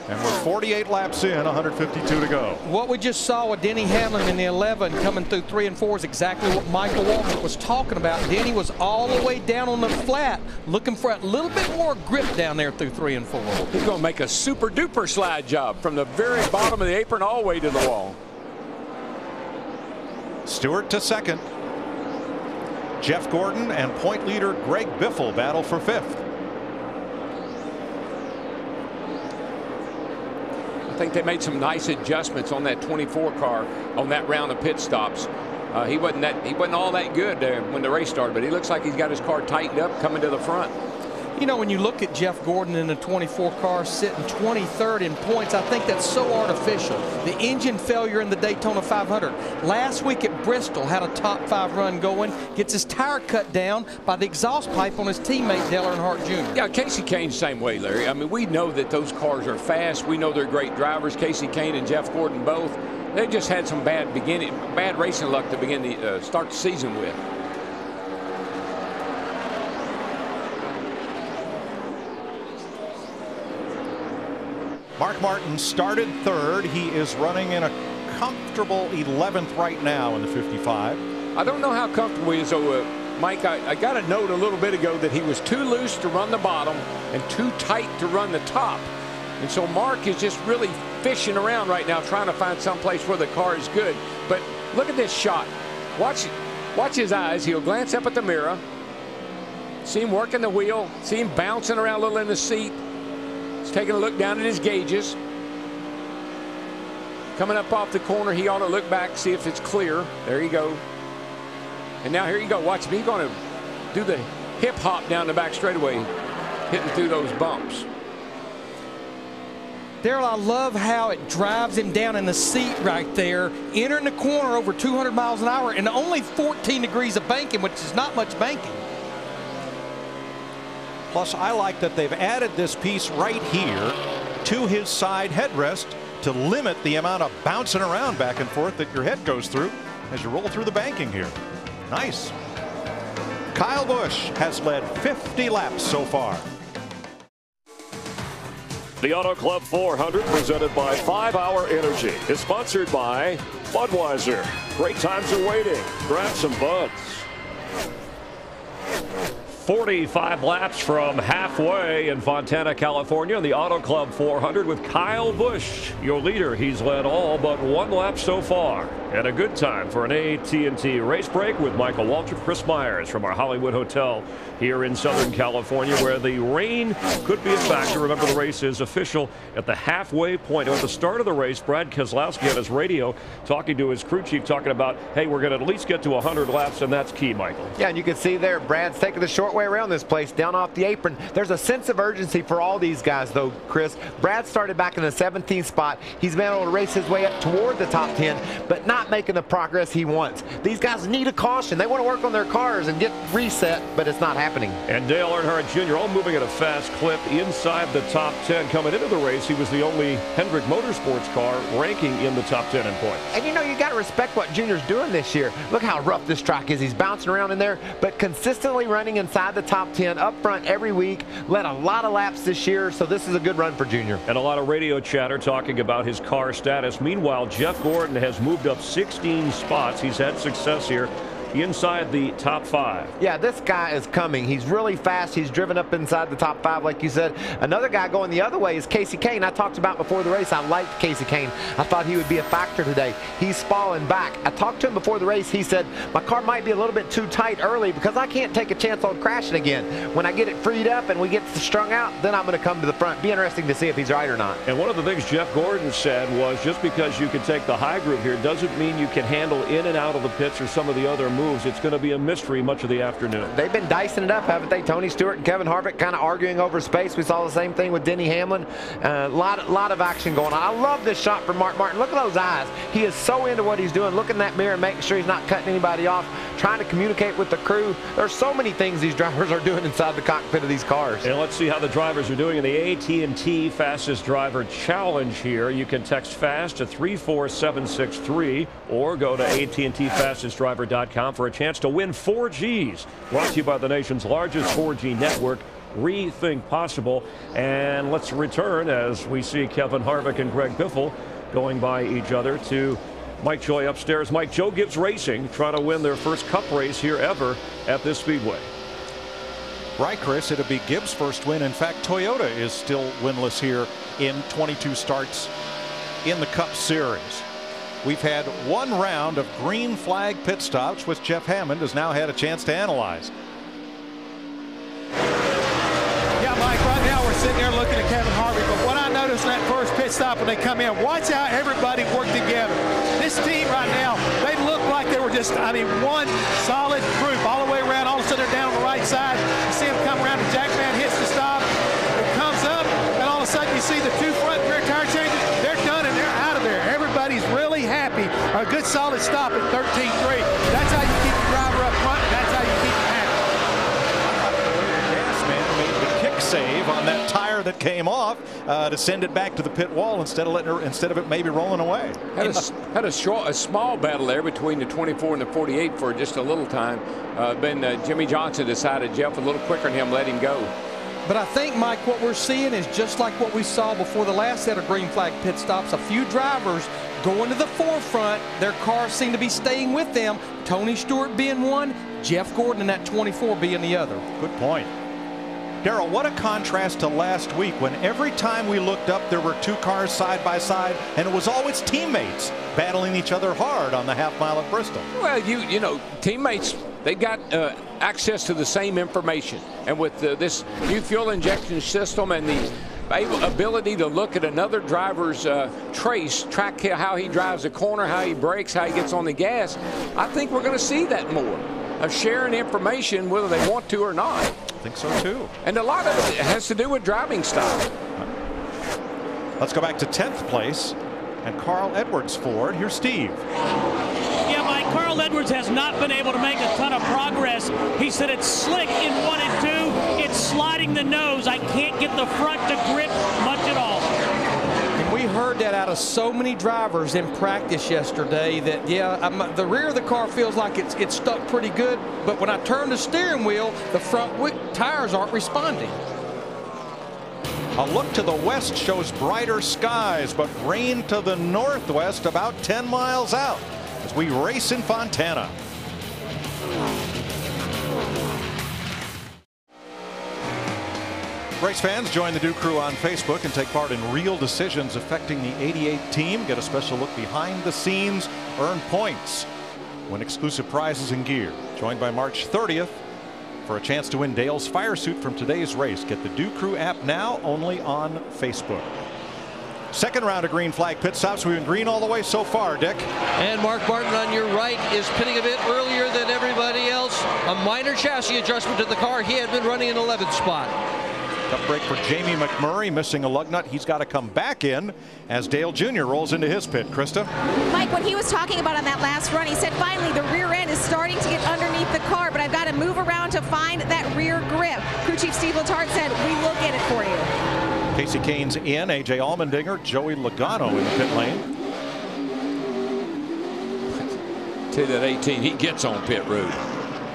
Speaker 8: And we're 48 laps in, 152 to go.
Speaker 9: What we just saw with Denny Hamlin in the 11 coming through 3 and 4 is exactly what Michael Waltrip was talking about. Denny was all the way down on the flat, looking for a little bit more grip down there through 3 and 4.
Speaker 2: He's going to make a super duper slide job from the very bottom of the apron all the way to the wall.
Speaker 8: Stewart to second. Jeff Gordon and point leader Greg Biffle battle for 5th.
Speaker 2: I think they made some nice adjustments on that 24 car on that round of pit stops. He wasn't all that good there when the race started, but he looks like he's got his car tightened up coming to the front.
Speaker 9: You know, when you look at Jeff Gordon in the 24 car sitting 23rd in points, I think that's so artificial. The engine failure in the Daytona 500. Last week at Bristol had a top 5 run going, gets his tire cut down by the exhaust pipe on his teammate Dale Earnhardt Jr.
Speaker 2: Yeah, Casey Kane's the same way, Larry. I mean, we know that those cars are fast. We know they're great drivers. Casey Kane and Jeff Gordon both. They just had some bad racing luck to begin the start the season with.
Speaker 8: Mark Martin started 3rd. He is running in a comfortable 11th right now in the 55.
Speaker 2: I don't know how comfortable he is, though, Mike. I got a note a little bit ago that he was too loose to run the bottom and too tight to run the top. And so Mark is just really fishing around right now trying to find some place where the car is good. But look at this shot. Watch his eyes. He'll glance up at the mirror, see him working the wheel, see him bouncing around a little in the seat. He's taking a look down at his gauges. Coming up off the corner, he ought to look back, see if it's clear. There you go. And now here you go. Watch him. He's going to do the hip hop down the back straightaway, hitting through those bumps.
Speaker 9: Daryl, I love how it drives him down in the seat right there, entering the corner over 200 miles an hour and only 14 degrees of banking, which is not much banking.
Speaker 8: Plus, I like that they've added this piece right here to his side headrest to limit the amount of bouncing around back and forth that your head goes through as you roll through the banking here. Nice. Kyle Busch has led 50 laps so far.
Speaker 1: The Auto Club 400, presented by 5 Hour Energy, is sponsored by Budweiser. Great times are waiting. Grab some buds. 45 laps from halfway in Fontana, California, in the Auto Club 400 with Kyle Busch, your leader. He's led all but 1 lap so far. And a good time for an AT&T race break with Michael Waltrip, Chris Myers from our Hollywood Hotel here in Southern California, where the rain could be a factor. Remember, the race is official at the halfway point. At the start of the race, Brad Keselowski on his radio talking to his crew chief, talking about, hey, we're going to at least get to 100 laps, and that's key, Michael.
Speaker 4: Yeah, and you can see there, Brad's taking the short way around this place, down off the apron. There's a sense of urgency for all these guys, though, Chris. Brad started back in the 17th spot. He's been able to race his way up toward the top 10, but not making the progress he wants. These guys need a caution. They want to work on their cars and get reset, but it's not happening.
Speaker 1: And Dale Earnhardt Jr. all moving at a fast clip inside the top 10. Coming into the race, he was the only Hendrick Motorsports car ranking in the top 10 in points.
Speaker 4: And you know, you got to respect what Junior's doing this year. Look how rough this track is. He's bouncing around in there, but consistently running inside the top 10 up front every week. Led a lot of laps this year, so this is a good run for Junior.
Speaker 1: And a lot of radio chatter talking about his car status. Meanwhile, Jeff Gordon has moved up 16 spots. He's had success here inside the top 5.
Speaker 4: Yeah, this guy is coming. He's really fast. He's driven up inside the top 5, like you said. Another guy going the other way is Casey Kane. I talked about before the race. I liked Casey Kane. I thought he would be a factor today. He's falling back. I talked to him before the race. He said, my car might be a little bit too tight early because I can't take a chance on crashing again. When I get it freed up and we get strung out, then I'm going to come to the front. Be interesting to see if he's right or not.
Speaker 1: And one of the things Jeff Gordon said was, just because you can take the high groove here doesn't mean you can handle in and out of the pits or some of the other moves moves. It's going to be a mystery much of the afternoon.
Speaker 4: They've been dicing it up, haven't they? Tony Stewart and Kevin Harvick kind of arguing over space. We saw the same thing with Denny Hamlin. A lot of action going on. I love this shot from Mark Martin. Look at those eyes. He is so into what he's doing. Look in that mirror and making sure he's not cutting anybody off, trying to communicate with the crew. There's so many things these drivers are doing inside the cockpit of these cars.
Speaker 1: And let's see how the drivers are doing in the AT&T Fastest Driver Challenge here. You can text FAST to 34763 or go to AT&TFastestDriver.com for a chance to win 4Gs. Brought to you by the nation's largest 4G network, Rethink Possible. And let's return as we see Kevin Harvick and Greg Biffle going by each other to Mike Joy upstairs. Mike, Joe Gibbs Racing trying to win their first Cup race here ever at this speedway.
Speaker 8: Right, Chris, it'll be Gibbs' first win. In fact, Toyota is still winless here in 22 starts in the Cup Series. We've had one round of green flag pit stops, which Jeff Hammond has now had a chance to analyze.
Speaker 15: Yeah, Mike, right now we're sitting there looking at Kevin Harvick, but what I noticed in that first pit stop when they come in, watch how everybody worked together. This team right now, they look like they were just, one solid group all the way around. All of a sudden they're down on the right side. You see them come around, and Jackman hits the stop. It comes up, and all of a sudden you see the two front rear tire changes. They're done, and they're out of there. Everybody's really happy. A good solid stop at 13.3. That's how you keep the driver up front, and that's how you keep them happy.
Speaker 8: Save on that tire that came off to send it back to the pit wall instead of it maybe rolling away.
Speaker 2: Had a small battle there between the 24 and the 48 for just a little time. Jimmy Johnson decided Jeff a little quicker than him, let him go.
Speaker 9: But I think, Mike, what we're seeing is just like what we saw before the last set of green flag pit stops. A few drivers going to the forefront. Their cars seem to be staying with them. Tony Stewart being one, Jeff Gordon in that 24 being the other.
Speaker 8: Good point. Darrell, what a contrast to last week when every time we looked up there were two cars side by side and it was always teammates battling each other hard on the half mile at Bristol.
Speaker 2: Well, you know, teammates, they got access to the same information. And with this new fuel injection system and the ability to look at another driver's track how he drives a corner, how he brakes, how he gets on the gas, I think we're going to see that more. Of sharing information whether they want to or not.
Speaker 8: I think so too.
Speaker 2: And a lot of it has to do with driving style.
Speaker 8: Let's go back to 10th place and Carl Edwards Ford. Here's Steve.
Speaker 14: Yeah, Mike, Carl Edwards has not been able to make a ton of progress. He said it's slick in 1 and 2. It's sliding the nose. I can't get the front to grip much at all.
Speaker 9: We heard that out of so many drivers in practice yesterday that, the rear of the car feels like it's stuck pretty good, but when I turn the steering wheel, the front tires aren't responding.
Speaker 8: A look to the west shows brighter skies, but rain to the northwest about 10 miles out as we race in Fontana. Race fans, join the Dew Crew on Facebook and take part in real decisions affecting the 88 team. Get a special look behind the scenes, earn points, win exclusive prizes and gear. Joined by March 30th for a chance to win Dale's fire suit from today's race. Get the Dew Crew app now, only on Facebook. Second round of green flag pit stops. We've been green all the way so far, Dick.
Speaker 11: And Mark Martin on your right is pitting a bit earlier than everybody else. A minor chassis adjustment to the car. He had been running in 11th spot.
Speaker 8: Tough break for Jamie McMurray, missing a lug nut. He's got to come back in as Dale Jr. rolls into his pit. Krista?
Speaker 13: Mike, what he was talking about on that last run, he said finally the rear end is starting to get underneath the car, but I've got to move around to find that rear grip. Crew Chief Steve Letarte said, we will get it for you.
Speaker 8: Casey Kane's in, A.J. Allmendinger, Joey Logano in the pit lane.
Speaker 2: To that 18, he gets on pit road.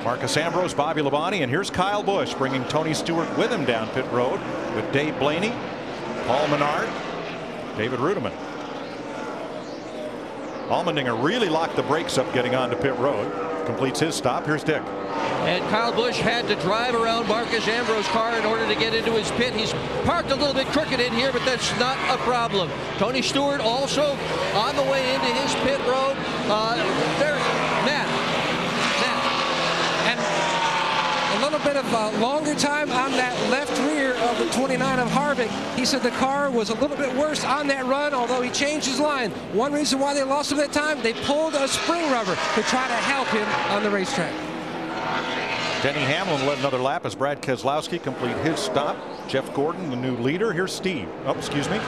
Speaker 8: Marcus Ambrose, Bobby Labonte, and here's Kyle Busch bringing Tony Stewart with him down pit road with Dave Blaney, Paul Menard, David Rudiman. Allmendinger really locked the brakes up getting onto pit road. Completes his stop. Here's Dick.
Speaker 11: And Kyle Busch had to drive around Marcus Ambrose's car in order to get into his pit. He's parked a little bit crooked in here, but that's not a problem. Tony Stewart also on the way into his pit road. There's Matt. And a
Speaker 12: little bit of a longer time on that left rear of the 29 of Harvick. He said the car was a little bit worse on that run, although he changed his line. One reason why they lost him that time, they pulled a spring rubber to try to help him on the racetrack.
Speaker 8: Denny Hamlin led another lap as Brad Keselowski complete his stop. Jeff Gordon, the new leader. Here's Steve. Oh, excuse me.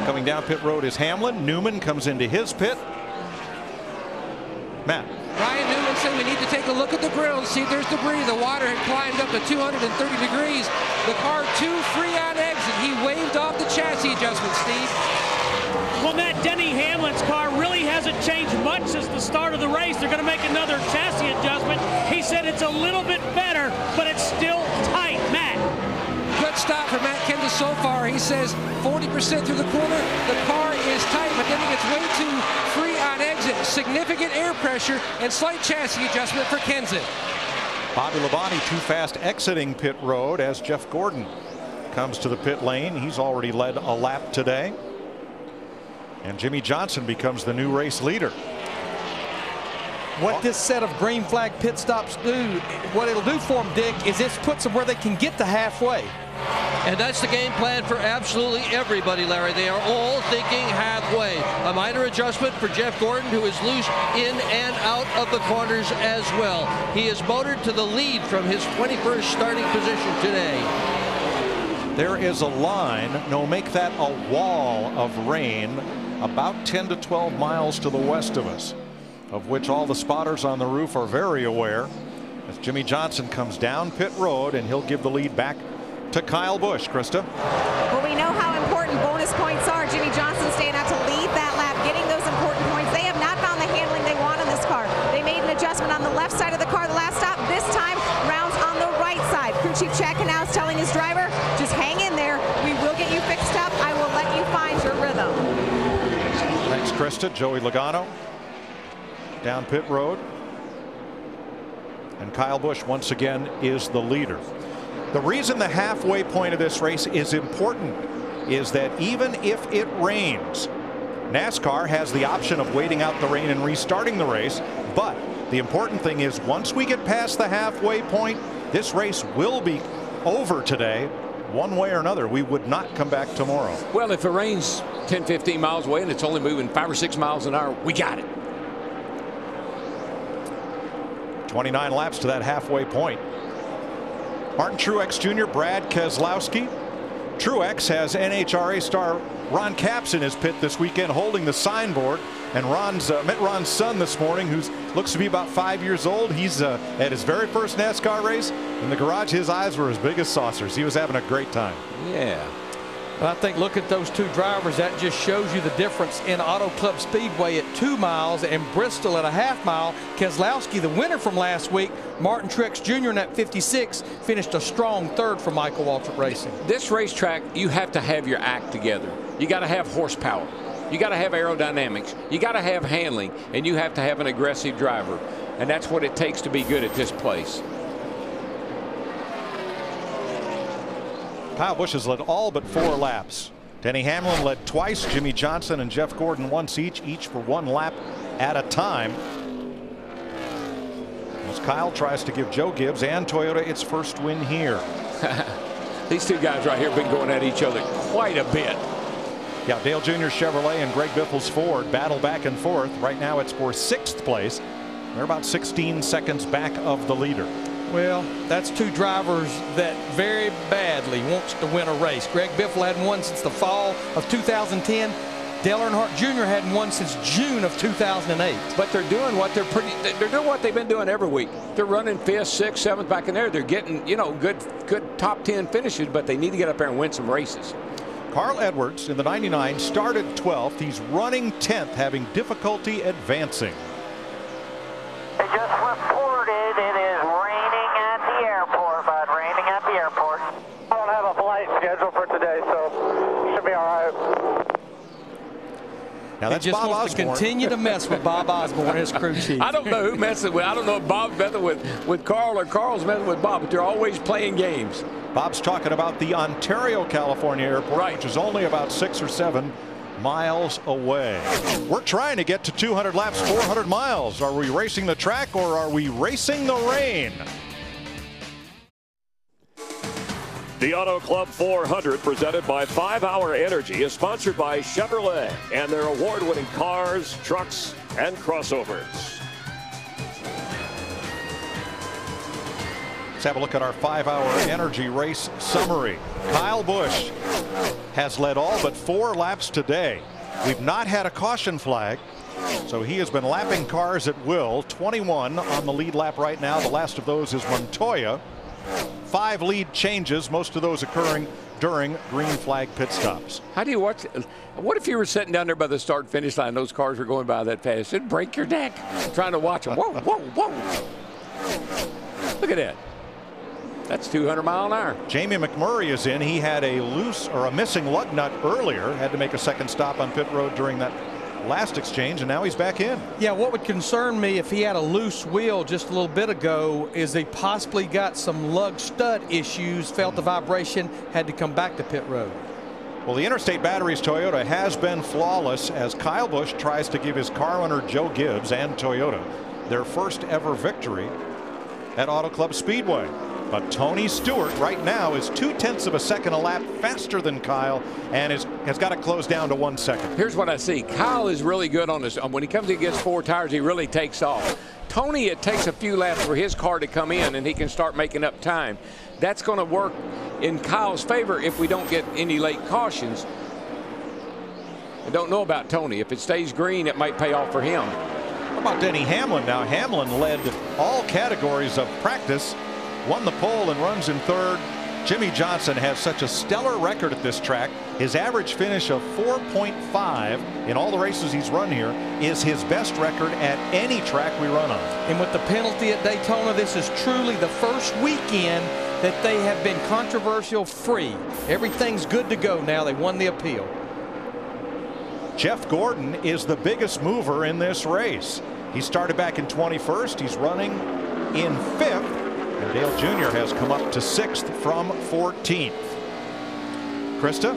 Speaker 8: Coming down pit road is Hamlin. Newman comes into his pit. Matt.
Speaker 12: Ryan Newman said we need to take a look at the grill and see if there's debris. The water had climbed up to 230 degrees. The car too free on exit. He waved off the chassis adjustment, Steve.
Speaker 14: Well, Matt, Denny Hamlin's car really hasn't changed much since the start of the race. They're going to make another chassis adjustment. He said it's a little bit better, but it's still tight. Matt.
Speaker 12: Good stop for Matt Kenseth so far. He says 40% through the corner. The car is tight, but then it gets way too free on exit. Significant air pressure and slight chassis adjustment for Kenseth.
Speaker 8: Bobby Labonte too fast exiting pit road as Jeff Gordon comes to the pit lane. He's already led a lap today. And Jimmy Johnson becomes the new race leader.
Speaker 16: What this set of green flag pit stops do, what it'll do for them, Dick, is it puts them where they can get to halfway.
Speaker 11: And that's the game plan for absolutely everybody, Larry. They are all thinking halfway. A minor adjustment for Jeff Gordon, who is loose in and out of the corners as well. He is motored to the lead from his 21st starting position today.
Speaker 8: There is a line, no, make that a wall of rain, about 10 to 12 miles to the west of us, of which all the spotters on the roof are very aware, as Jimmy Johnson comes down pit road, and he'll give the lead back to Kyle Busch. Krista.
Speaker 13: Well, we know how important bonus points are. Jimmy Johnson staying out to lead that lap, getting those important points. They have not found the handling they want on this car. They made an adjustment on the left side of the car the last stop. This time, rounds on the right side. Crew Chief Chad Canal is telling his driver, just hang in there. We will get you fixed up. I will let you find your rhythm.
Speaker 8: Thanks, Krista. Joey Logano down pit road. And Kyle Busch once again is the leader. The reason the halfway point of this race is important is that even if it rains, NASCAR has the option of waiting out the rain and restarting the race. But the important thing is, once we get past the halfway point, this race will be over today. One way or another, we would not come back tomorrow.
Speaker 2: Well, if it rains 10, 15 miles away and it's only moving 5 or 6 miles an hour, we got it.
Speaker 8: 29 laps to that halfway point. Martin Truex Jr., Brad Keselowski. Truex has NHRA star Ron Capps in his pit this weekend holding the signboard. And met Ron's son this morning, who looks to be about 5 years old. He's at his very first NASCAR race. In the garage, his eyes were as big as saucers. He was having a great time.
Speaker 2: Yeah.
Speaker 16: And I think, look at those two drivers. That just shows you the difference in Auto Club Speedway at 2 miles and Bristol at a half mile. Keselowski, the winner from last week, Martin Truex Jr. in that 56, finished a strong third for Michael Waltrip Racing.
Speaker 2: This racetrack, you have to have your act together. You got to have horsepower. You got to have aerodynamics. You got to have handling, and you have to have an aggressive driver. And that's what it takes to be good at this place.
Speaker 8: Kyle Busch has led all but 4 laps. Denny Hamlin led twice. Jimmy Johnson and Jeff Gordon once each for 1 lap at a time. As Kyle tries to give Joe Gibbs and Toyota its first win here.
Speaker 2: These two guys right here have been going at each other quite a bit.
Speaker 8: Yeah, Dale Jr. Chevrolet and Greg Biffle's Ford battle back and forth. Right now it's for 6th place. They're about 16 seconds back of the leader.
Speaker 16: Well, that's two drivers that very badly wants to win a race. Greg Biffle hadn't won since the fall of 2010. Dale Earnhardt Jr. hadn't won since June of 2008.
Speaker 2: But they're doing what they're doing what they've been doing every week. They're running 5th, 6th, 7th back in there. They're getting, you know, good top 10 finishes, but they need to get up there and win some races.
Speaker 8: Carl Edwards in the 99 started 12th. He's running 10th, having difficulty advancing.
Speaker 10: They just reported it is raining at the airport, bud. Raining at the airport. I don't have a flight scheduled for today, so should be all right.
Speaker 8: Now that's
Speaker 16: he just
Speaker 8: Bob
Speaker 16: wants
Speaker 8: Osborne.
Speaker 16: to continue to mess with Bob Osborne, his crew chief.
Speaker 2: I don't know who messes with. I don't know if Bob's messing with Carl or Carl's messing with Bob, but they're always playing games.
Speaker 8: Bob's talking about the Ontario, California airport, right, which is only about 6 or 7 miles away. We're trying to get to 200 laps, 400 miles. Are we racing the track or are we racing the rain?
Speaker 1: The Auto Club 400, presented by 5 Hour Energy, is sponsored by Chevrolet and their award-winning cars, trucks, and crossovers.
Speaker 8: Let's have a look at our 5 Hour Energy race summary. Kyle Busch has led all but 4 laps today. We've not had a caution flag, so he has been lapping cars at will. 21 on the lead lap right now. The last of those is Montoya. 5 lead changes, most of those occurring during green flag pit stops.
Speaker 2: How do you watch? What if you were sitting down there by the start finish line, those cars were going by that fast? It'd break your neck trying to watch them. Whoa, whoa, whoa. Look at that. That's 200 mile an hour.
Speaker 8: Jamie McMurray is in. He had a loose or a missing lug nut earlier, had to make a second stop on pit road during that last exchange, and now he's back in.
Speaker 16: Yeah, what would concern me if he had a loose wheel just a little bit ago is he possibly got some lug stud issues, felt the vibration, had to come back to pit road.
Speaker 8: Well, the Interstate Batteries Toyota has been flawless as Kyle Busch tries to give his car owner Joe Gibbs and Toyota their first ever victory at Auto Club Speedway. But Tony Stewart right now is 0.2 of a second a lap faster than Kyle and has got it closed down to 1 second.
Speaker 2: Here's what I see. Kyle is really good on this. When he comes in against 4 tires, he really takes off. Tony, it takes a few laps for his car to come in and he can start making up time. That's going to work in Kyle's favor if we don't get any late cautions. I don't know about Tony. If it stays green, it might pay off for him.
Speaker 8: How about Denny Hamlin now? Hamlin led all categories of practice, won the pole and runs in 3rd. Jimmy Johnson has such a stellar record at this track. His average finish of 4.5 in all the races he's run here is his best record at any track we run on.
Speaker 16: And with the penalty at Daytona, this is truly the first weekend that they have been controversial free. Everything's good to go now. They won the appeal.
Speaker 8: Jeff Gordon is the biggest mover in this race. He started back in 21st. He's running in 5th. And Dale Jr. has come up to 6th from 14th. Krista?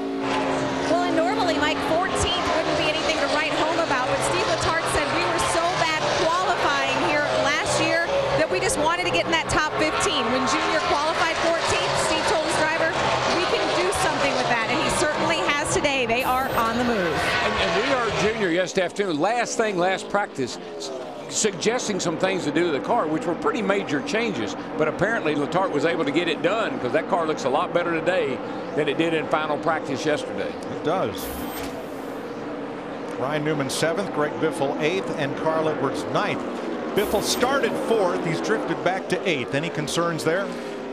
Speaker 13: Well, and normally, Mike, 14th wouldn't be anything to write home about, but Steve Letarte said we were so bad qualifying here last year that we just wanted to get in that top 15. When Junior qualified 14th, Steve told his driver, we can do something with that, and he certainly has today. They are on the move.
Speaker 2: And we are Junior yesterday afternoon. Last practice, suggesting some things to do to the car, which were pretty major changes, but apparently Letarte was able to get it done because that car looks a lot better today than it did in final practice yesterday.
Speaker 8: It does. Ryan Newman 7th, Greg Biffle 8th, and Carl Edwards 9th. Biffle started 4th. He's drifted back to 8th. Any concerns there?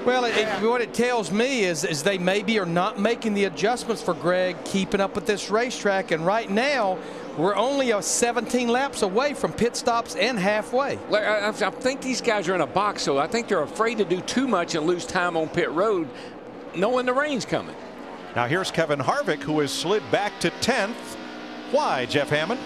Speaker 16: Well, what it tells me is they maybe are not making the adjustments for Greg, keeping up with this racetrack, and right now we're only 17 laps away from pit stops and halfway.
Speaker 2: I think these guys are in a box, so I think they're afraid to do too much and lose time on pit road, knowing the rain's coming.
Speaker 8: Now here's Kevin Harvick, who has slid back to 10th. Why, Jeff Hammond?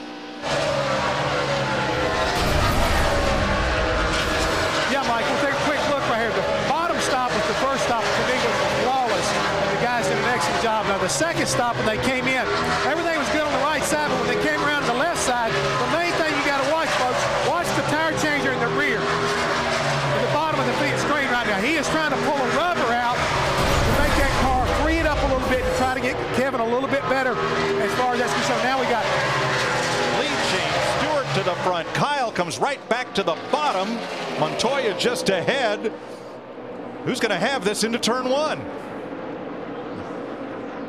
Speaker 15: Yeah, Mike, we'll take a quick look right here. The bottom stop was the first stop. To me, was flawless, and the guys did an excellent job. Now, the second stop, when they came in, everything was good on the right side, but when they came around to the left side, the main thing you got to watch, folks, watch the tire changer in the rear. At the bottom of the screen right now, he is trying to pull a rubber out to make that car free it up a little bit to try to get Kevin a little bit better as far as that's concerned. Now we got
Speaker 8: lead change. Stewart to the front. Kyle comes right back to the bottom. Montoya just ahead. Who's going to have this into turn 1?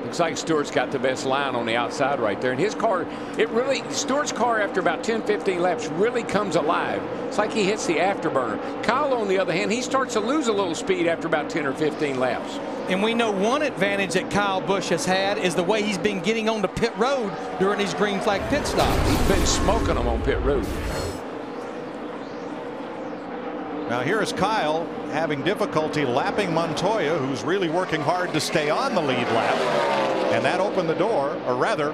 Speaker 2: Looks like Stewart's got the best line on the outside right there. And his car, Stewart's car after about 10, 15 laps really comes alive. It's like he hits the afterburner. Kyle, on the other hand, he starts to lose a little speed after about 10 or 15 laps.
Speaker 16: And we know one advantage that Kyle Busch has had is the way he's been getting onto pit road during these green flag pit stops.
Speaker 2: He's been smoking them on pit road.
Speaker 8: Now here's Kyle having difficulty lapping Montoya, who's really working hard to stay on the lead lap. And that opened the door, or rather,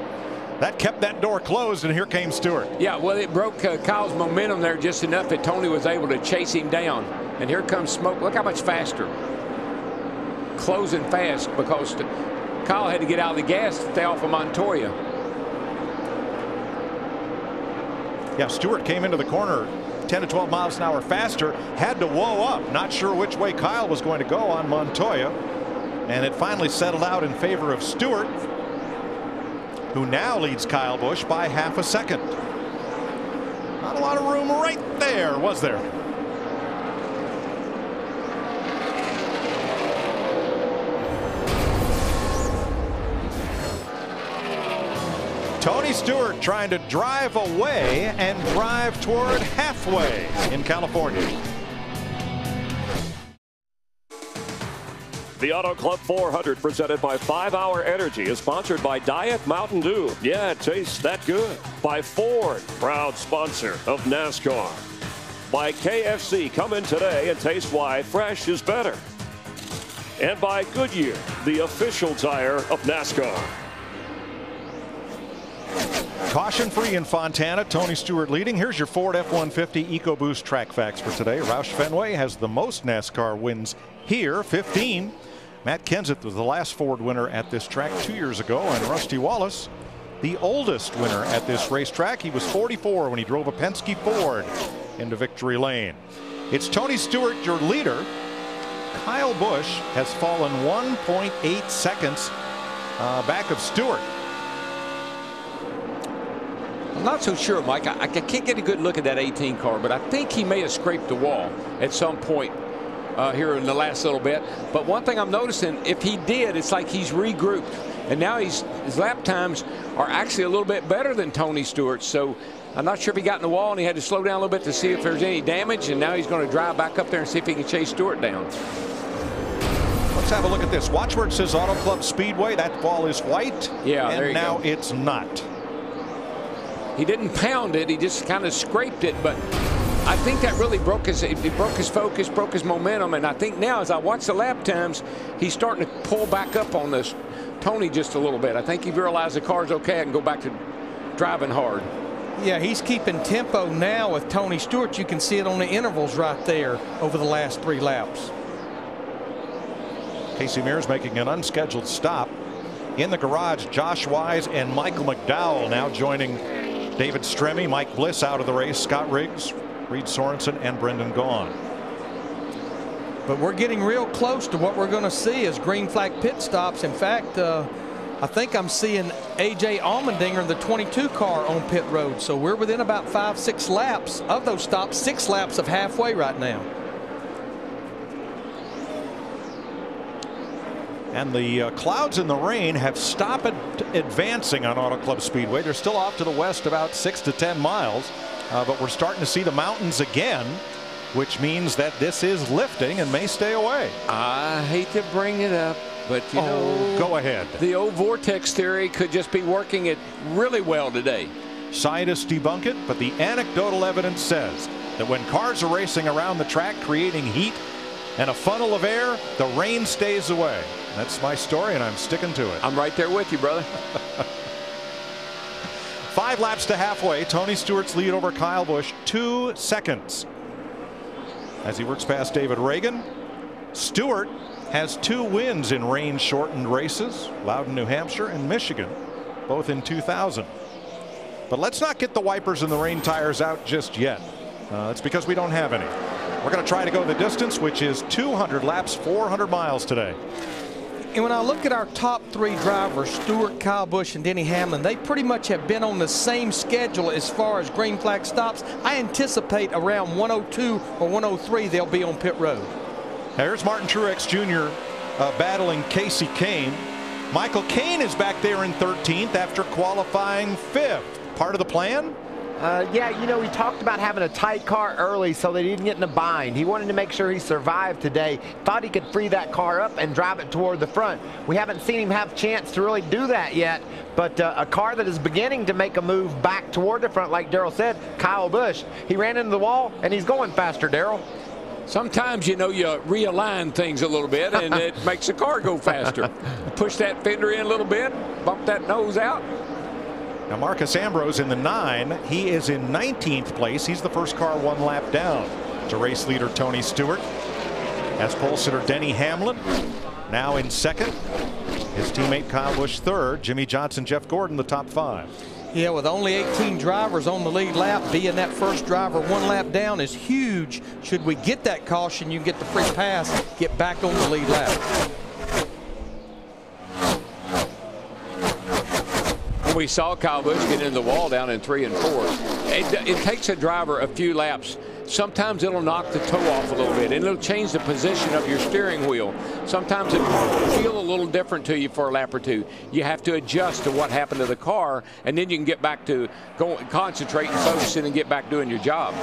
Speaker 8: that kept that door closed, and here came Stewart.
Speaker 2: Yeah, well, it broke Kyle's momentum there just enough that Tony was able to chase him down. And here comes smoke. Look how much faster. Closing fast because Kyle had to get out of the gas to stay off of Montoya.
Speaker 8: Yeah, Stewart came into the corner 10 to 12 miles an hour faster, had to whoa up. Not sure which way Kyle was going to go on Montoya. And it finally settled out in favor of Stewart, who now leads Kyle Busch by half a second. Not a lot of room right there, was there? Tony Stewart trying to drive away and drive toward halfway in California.
Speaker 1: The Auto Club 400 presented by 5 Hour Energy is sponsored by Diet Mountain Dew. Yeah, it tastes that good. By Ford, proud sponsor of NASCAR. By KFC, come in today and taste why fresh is better. And by Goodyear, the official tire of NASCAR.
Speaker 8: Caution free in Fontana. Tony Stewart leading. Here's your Ford F-150 EcoBoost track facts for today. Roush Fenway has the most NASCAR wins here, 15. Matt Kenseth was the last Ford winner at this track 2 years ago, and Rusty Wallace, the oldest winner at this racetrack. He was 44 when he drove a Penske Ford into victory lane. It's Tony Stewart, your leader. Kyle Busch has fallen 1.8 seconds back of Stewart.
Speaker 2: I'm not so sure, Mike. I can't get a good look at that 18 car, but I think he may have scraped the wall at some point here in the last little bit. But one thing I'm noticing, if he did, it's like he's regrouped. And now his lap times are actually a little bit better than Tony Stewart's. So I'm not sure if he got in the wall and he had to slow down a little bit to see if there's any damage. And now he's going to drive back up there and see if he can chase Stewart down.
Speaker 8: Let's have a look at this. Watch where it says Auto Club Speedway. That ball is white.
Speaker 2: Yeah,
Speaker 8: and
Speaker 2: there you
Speaker 8: now
Speaker 2: go.
Speaker 8: It's not.
Speaker 2: He didn't pound it. He just kind of scraped it. But I think that really broke his focus, broke his momentum. And I think now, as I watch the lap times, he's starting to pull back up on this Tony just a little bit. I think he realized the car's okay and go back to driving hard.
Speaker 16: Yeah, he's keeping tempo now with Tony Stewart. You can see it on the intervals right there over the last 3 laps.
Speaker 8: Casey Mears making an unscheduled stop in the garage. Josh Wise and Michael McDowell now joining David Stremme, Mike Bliss out of the race, Scott Riggs, Reed Sorensen, and Brendan Gaughan.
Speaker 16: But we're getting real close to what we're going to see as green flag pit stops. In fact, I think I'm seeing A.J. Allmendinger, the 22 car, on pit road. So we're within about 5-6 laps of those stops, 6 laps of halfway right now.
Speaker 8: And the clouds and the rain have stopped advancing on Auto Club Speedway. They're still off to the west about 6 to 10 miles. But we're starting to see the mountains again, which means that this is lifting and may stay away.
Speaker 2: I hate to bring it up, but you know,
Speaker 8: go ahead.
Speaker 2: The old vortex theory could just be working it really well today.
Speaker 8: Scientists debunk it, but the anecdotal evidence says that when cars are racing around the track creating heat and a funnel of air, the rain stays away. That's my story, and I'm sticking to it.
Speaker 2: I'm right there with you, brother.
Speaker 8: 5 laps to halfway. Tony Stewart's lead over Kyle Busch, 2 seconds. As he works past David Reagan, Stewart has 2 wins in rain-shortened races, Loudon, New Hampshire, and Michigan, both in 2000. But let's not get the wipers and the rain tires out just yet. It's because we don't have any. We're going to try to go the distance, which is 200 laps, 400 miles today.
Speaker 16: And when I look at our top 3 drivers, Stewart, Kyle Busch, and Denny Hamlin, they pretty much have been on the same schedule as far as green flag stops. I anticipate around 102 or 103 they'll be on pit road.
Speaker 8: Here's Martin Truex Jr. Battling Casey Kane. Michael Caine is back there in 13th after qualifying 5th. Part of the plan?
Speaker 4: Yeah, you know, he talked about having a tight car early so that he didn't get in a bind. He wanted to make sure he survived today. Thought he could free that car up and drive it toward the front. We haven't seen him have a chance to really do that yet, but a car that is beginning to make a move back toward the front, like Darrell said, Kyle Busch. He ran into the wall, and he's going faster, Darrell.
Speaker 2: Sometimes, you know, you realign things a little bit, and it makes the car go faster. Push that fender in a little bit, bump that nose out.
Speaker 8: Now Marcus Ambrose in the 9. He is in 19th place. He's the first car 1 lap down to race leader Tony Stewart. As pole sitter Denny Hamlin now in 2nd. His teammate Kyle Busch 3rd. Jimmy Johnson, Jeff Gordon the top 5.
Speaker 16: Yeah, with only 18 drivers on the lead lap, being that first driver 1 lap down is huge. Should we get that caution, you get the free pass, get back on the lead lap.
Speaker 2: we saw Kyle Busch get into the wall down in 3 and 4. It takes a driver a few laps. Sometimes it'll knock the toe off a little bit, and it'll change the position of your steering wheel. Sometimes it will feel a little different to you for a lap or two. You have to adjust to what happened to the car, and then you can get back to concentrating, focusing, and get back doing your job.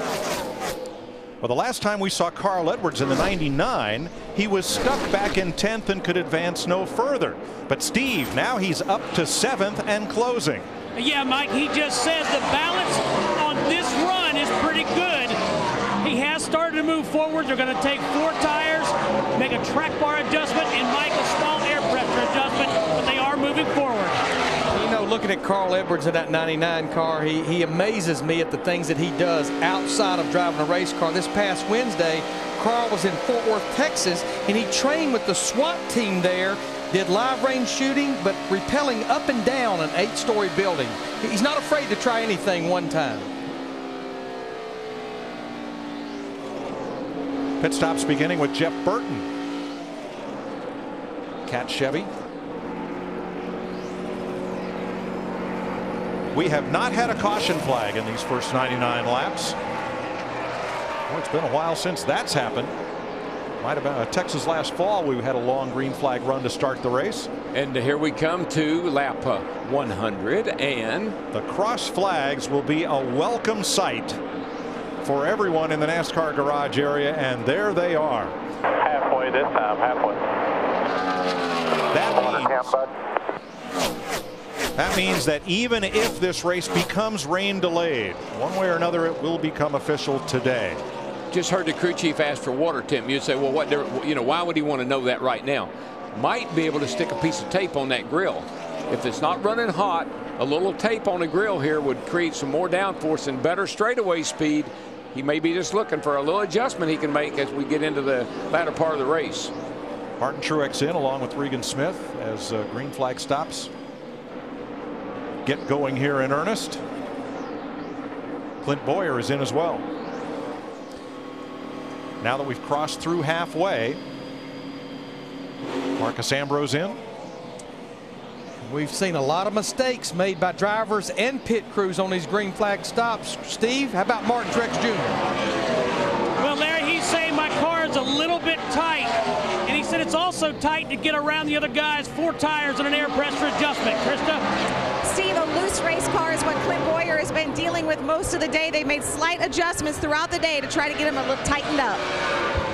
Speaker 8: Well, the last time we saw Carl Edwards in the 99, he was stuck back in 10th and could advance no further. But Steve, now he's up to 7th and closing.
Speaker 14: Yeah, Mike, he just said the balance on this run is pretty good. He has started to move forward. They're going to take 4 tires, make a track bar adjustment, and Mike, a small air pressure adjustment, but they are moving forward.
Speaker 16: You know, looking at Carl Edwards in that 99 car, he amazes me at the things that he does outside of driving a race car. This past Wednesday, Carl was in Fort Worth, Texas, and he trained with the SWAT team there, did live range shooting, but rappelling up and down an 8-story building. He's not afraid to try anything one time.
Speaker 8: Pit stops beginning with Jeff Burton. Cat Chevy. We have not had a caution flag in these first 99 laps. Well, it's been a while since that's happened. Might have been Texas last fall. We had a long green flag run to start the race.
Speaker 2: And here we come to lap 100, and
Speaker 8: the cross flags will be a welcome sight for everyone in the NASCAR garage area, and there they are.
Speaker 10: Halfway this time, halfway.
Speaker 8: That means that even if this race becomes rain delayed, one way or another, it will become official today.
Speaker 2: Just heard the crew chief ask for water temp. You'd say, well, what? Why would he want to know that right now? Might be able to stick a piece of tape on that grill. If it's not running hot, a little tape on the grill here would create some more downforce and better straightaway speed. He may be just looking for a little adjustment he can make as we get into the latter part of the race.
Speaker 8: Martin Truex in along with Regan Smith as green flag stops get going here in earnest. Clint Boyer is in as well. Now that we've crossed through halfway, Marcus Ambrose in.
Speaker 16: We've seen a lot of mistakes made by drivers and pit crews on these green flag stops. Steve, how about Martin Truex Jr.?
Speaker 14: Well, Larry, he's saying my car is a little bit tight. And he said it's also tight to get around the other guys. 4 tires and an air pressure adjustment. Krista?
Speaker 13: Steve, a loose race car is what Clint Boyer has been dealing with most of the day. They've made slight adjustments throughout the day to try to get him a little tightened up.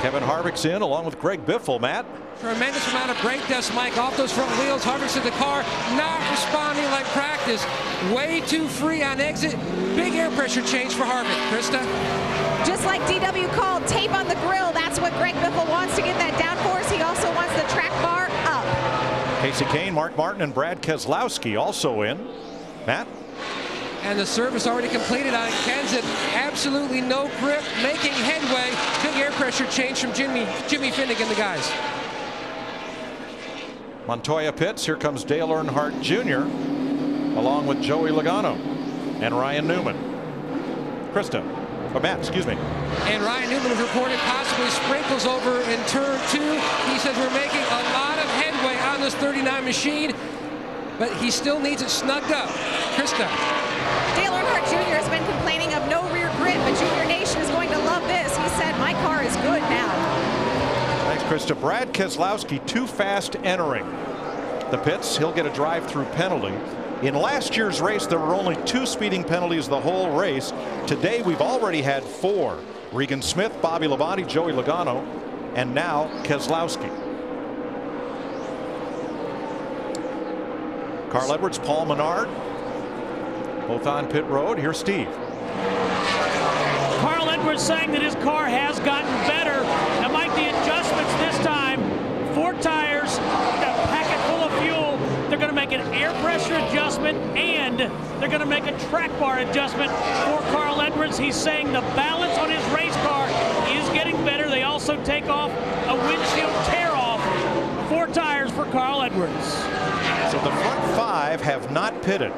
Speaker 8: Kevin Harvick's in along with Greg Biffle. Matt?
Speaker 12: Tremendous amount of brake dust, Mike, off those front wheels. Harvick's in the car, not responding like practice. Way too free on exit. Big air pressure change for Harvick. Krista?
Speaker 13: Just like DW called, tape on the grill. That's what Greg Biffle wants to get that downforce. He also wants the track bar up.
Speaker 8: Casey Kane, Mark Martin, and Brad Keselowski also in. Matt?
Speaker 12: And the service already completed on Kenseth. Absolutely no grip, making headway. Big air pressure change from Jimmy Finnegan, the guys.
Speaker 8: Montoya pits. Here comes Dale Earnhardt Jr. along with Joey Logano and Ryan Newman. Krista. Oh, Matt, excuse me.
Speaker 12: And Ryan Newman was reported possibly sprinkles over in turn 2. He says we're making a lot of headway on this 39 machine, but he still needs it snugged up. Krista.
Speaker 13: Dale Earnhardt Jr. has been complaining of no rear grip, but Junior Nation is going to love this. He said, my car is good now.
Speaker 8: Thanks, Krista. Brad Keselowski too fast entering the pits. He'll get a drive-through penalty. In last year's race, there were only 2 speeding penalties the whole race. Today, we've already had 4. Regan Smith, Bobby Labonte, Joey Logano, and now Keselowski. Carl Edwards, Paul Menard, both on pit road. Here's Steve.
Speaker 14: Carl Edwards saying that his car has gotten better. Now, Mike, the adjustments this time, 4 tires, a packet full of fuel. They're going to make an air pressure adjustment, and they're going to make a track bar adjustment for Carl Edwards. He's saying the balance on his race car is getting better. They also take off a windshield tear-off. 4 tires for Carl Edwards.
Speaker 8: So the front 5 have not pitted.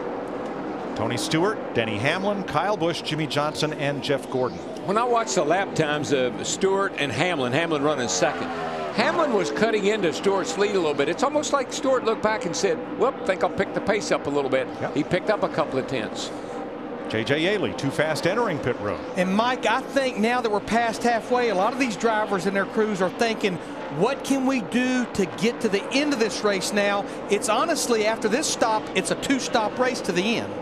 Speaker 8: Tony Stewart, Denny Hamlin, Kyle Busch, Jimmy Johnson, and Jeff Gordon.
Speaker 2: When I watch the lap times of Stewart and Hamlin running second, Hamlin was cutting into Stewart's lead a little bit. It's almost like Stewart looked back and said, well, I think I'll pick the pace up a little bit. Yep. He picked up a couple of tenths.
Speaker 8: J.J. Yaley, too fast entering pit road.
Speaker 16: And Mike, I think now that we're past halfway, a lot of these drivers and their crews are thinking, what can we do to get to the end of this race now? It's honestly, after this stop, it's a two-stop race to the end.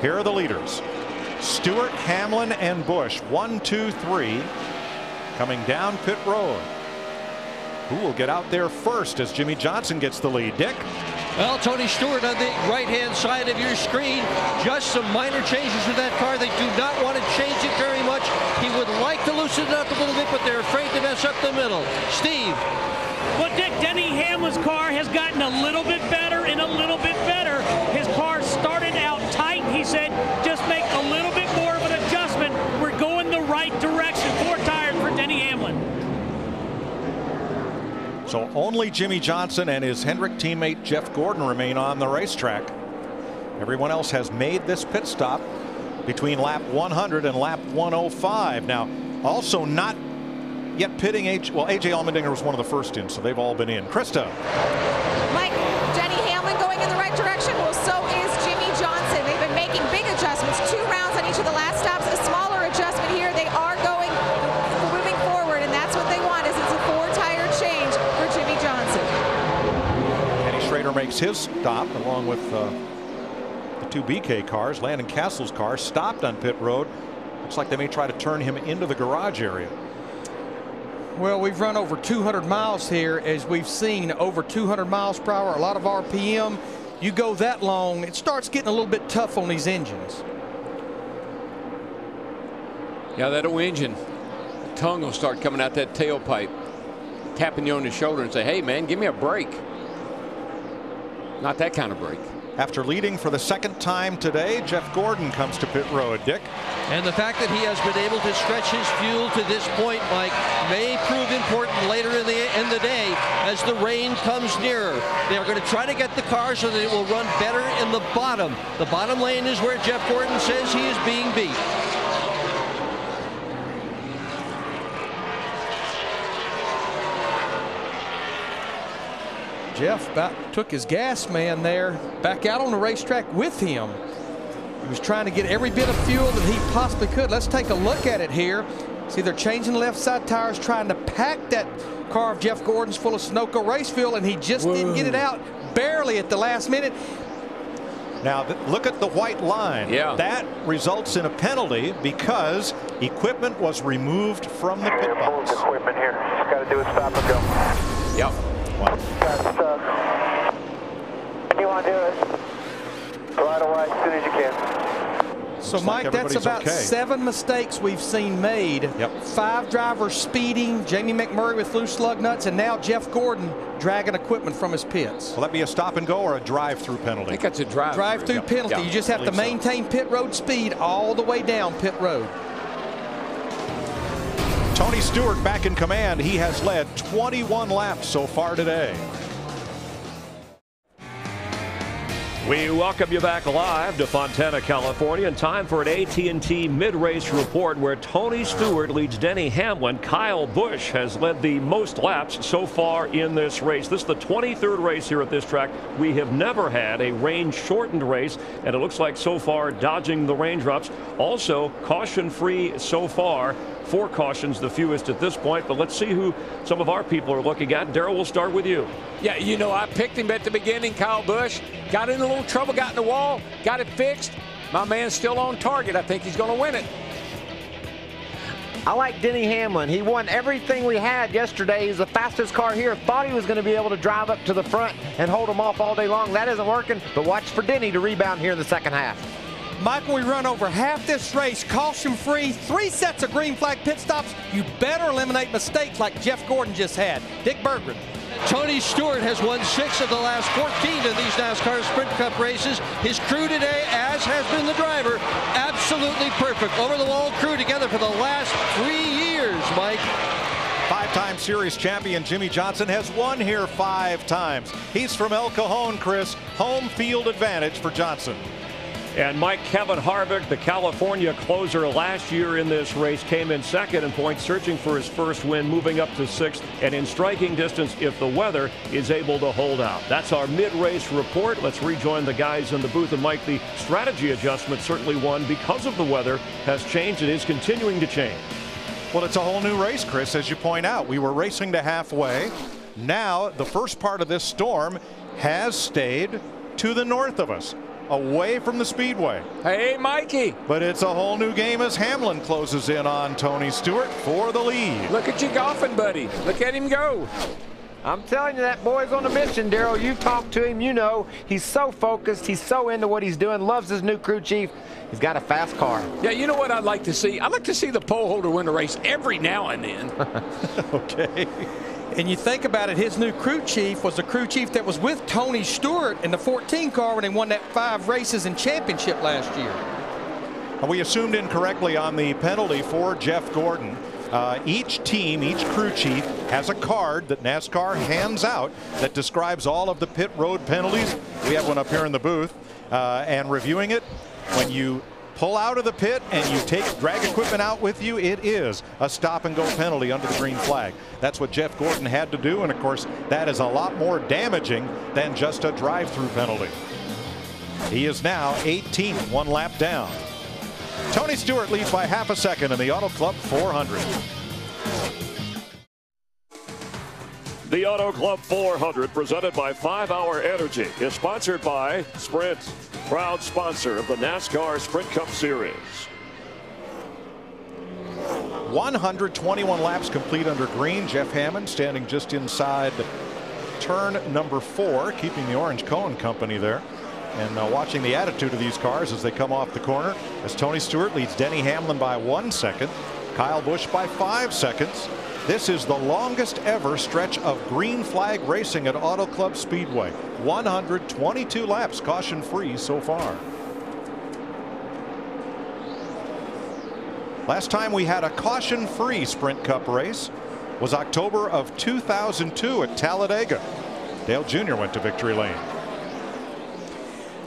Speaker 8: Here are the leaders. Stewart, Hamlin, and Busch. 1, 2, 3. Coming down pit road. Who will get out there first as Jimmie Johnson gets the lead? Dick?
Speaker 11: Well, Tony Stewart on the right-hand side of your screen. Just some minor changes to that car. They do not want to change it very much. He would like to loosen it up a little bit, but they're afraid to mess up the middle. Steve.
Speaker 14: Well, Dick, Denny Hamlin's car has gotten a little bit better and a little bit better. His car started out tight. He said, just make a little bit more of an adjustment. We're going the right direction. 4 tires for Denny Hamlin.
Speaker 8: So only Jimmie Johnson and his Hendrick teammate Jeff Gordon remain on the racetrack. Everyone else has made this pit stop between lap 100 and lap 105. Now, also not yet pitting A.J. Allmendinger was one of the first in, so they've all been in. Krista.
Speaker 13: Mike, Denny Hamlin going in the right direction. Well, so is Jimmie Johnson. They've been making big adjustments. 2 rounds on each of the last stops. A smaller adjustment here. They are moving forward, and that's what they want. Is it's a 4-tire change for Jimmie Johnson.
Speaker 8: Kenny Schrader makes his stop along with the 2 BK cars. Landon Castle's car stopped on pit road. Looks like they may try to turn him into the garage area.
Speaker 16: Well, we've run over 200 miles here, as we've seen, over 200 miles per hour, a lot of RPM. You go that long, it starts getting a little bit tough on these engines.
Speaker 2: Yeah, that old engine, the tongue will start coming out that tailpipe, tapping you on the shoulder and say, hey, man, give me a break. Not that kind of break.
Speaker 8: After leading for the second time today, Jeff Gordon comes to pit road. Dick?
Speaker 11: And the fact that he has been able to stretch his fuel to this point, Mike, may prove important later in the day as the rain comes nearer. They are going to try to get the car so that it will run better in the bottom. The bottom lane is where Jeff Gordon says he is being beat.
Speaker 16: Jeff about took his gas man there back out on the racetrack with him. He was trying to get every bit of fuel that he possibly could. Let's take a look at it here. See, they're changing the left side tires, trying to pack that car of Jeff Gordon's full of Sunoco race fuel, and he just didn't get it out, barely at the last minute.
Speaker 8: Now look at the white line.
Speaker 2: Yeah.
Speaker 8: That results in a penalty because equipment was removed from the pit box.
Speaker 10: Equipment here. Just got to do a stop and go.
Speaker 2: Yep.
Speaker 10: Got stuck. When you want to do it? Right away, as soon as you can.
Speaker 16: So, Mike, that's about 7 mistakes we've seen made.
Speaker 8: Yep.
Speaker 16: 5 drivers speeding, Jamie McMurray with loose lug nuts, and now Jeff Gordon dragging equipment from his pits.
Speaker 8: Will that be a stop and go or a drive-through penalty?
Speaker 2: I think that's a drive-through.
Speaker 16: Drive-through penalty.
Speaker 2: Yeah.
Speaker 16: You just have to maintain pit road speed all the way down pit road.
Speaker 8: Tony Stewart back in command. He has led 21 laps so far today.
Speaker 1: We welcome you back live to Fontana, California, and time for an AT&T mid-race report where Tony Stewart leads Denny Hamlin. Kyle Busch has led the most laps so far in this race. This is the 23rd race here at this track. We have never had a rain-shortened race, and it looks like so far dodging the raindrops. Also, caution-free so far. 4 cautions, the fewest at this point, but let's see who some of our people are looking at. Darrell, we'll start with you.
Speaker 2: Yeah, you know, I picked him at the beginning, Kyle Busch. Got in a little trouble, got in the wall, got it fixed. My man's still on target. I think he's going to win it.
Speaker 4: I like Denny Hamlin. He won everything we had yesterday. He's the fastest car here. Thought he was going to be able to drive up to the front and hold him off all day long. That isn't working, but watch for Denny to rebound here in the second half.
Speaker 16: Mike, when we run over half this race, caution-free, 3 sets of green flag pit stops, you better eliminate mistakes like Jeff Gordon just had. Dick Berggren.
Speaker 11: Tony Stewart has won 6 of the last 14 of these NASCAR Sprint Cup races. His crew today, as has been the driver, absolutely perfect. Over-the-wall crew together for the last 3 years, Mike.
Speaker 8: 5-time series champion Jimmie Johnson has won here 5 times. He's from El Cajon, Chris. Home field advantage for Johnson.
Speaker 1: And Mike Kevin Harvick, the California closer last year in this race, came in second in points, searching for his first win, moving up to sixth, and in striking distance if the weather is able to hold out. That's our mid-race report. Let's rejoin the guys in the booth. And Mike, the strategy adjustment, certainly one because of the weather, has changed and is continuing to change.
Speaker 8: Well, it's a whole new race, Chris, as you point out. We were racing to halfway. Now, the first part of this storm has stayed to the north of us, away from the speedway.
Speaker 2: Hey, Mikey.
Speaker 8: But it's a whole new game as Hamlin closes in on Tony Stewart for the lead.
Speaker 2: Look at you golfing, buddy. Look at him go.
Speaker 4: I'm telling you, that boy's on a mission, Darrell. You talk to him, you know. He's so focused. He's so into what he's doing. Loves his new crew chief. He's got a fast car.
Speaker 2: Yeah, you know what I'd like to see? I'd like to see the pole holder win a race every now and then.
Speaker 8: Okay.
Speaker 16: And you think about it, his new crew chief was the crew chief that was with Tony Stewart in the 14 car when they won that 5 races and championship last year.
Speaker 8: We assumed incorrectly on the penalty for Jeff Gordon. Each team, each crew chief has a card that NASCAR hands out that describes all of the pit road penalties. We have one up here in the booth. And reviewing it, when you pull out of the pit and you take drag equipment out with you, it is a stop and go penalty under the green flag. That's what Jeff Gordon had to do, and of course that is a lot more damaging than just a drive-through penalty. He is now 18th, 1 lap down. Tony Stewart leads by half a second in the Auto Club 400.
Speaker 1: The Auto Club 400, presented by 5 Hour Energy, is sponsored by Sprint, proud sponsor of the NASCAR Sprint Cup Series.
Speaker 8: 121 laps complete under green. Jeff Hammond standing just inside turn number 4, keeping the Orange Cohen Company there. And watching the attitude of these cars as they come off the corner, as Tony Stewart leads Denny Hamlin by 1 second, Kyle Busch by 5 seconds. This is the longest ever stretch of green flag racing at Auto Club Speedway. 122 laps caution free so far. Last time we had a caution free Sprint Cup race was October of 2002 at Talladega. Dale Jr. went to victory lane.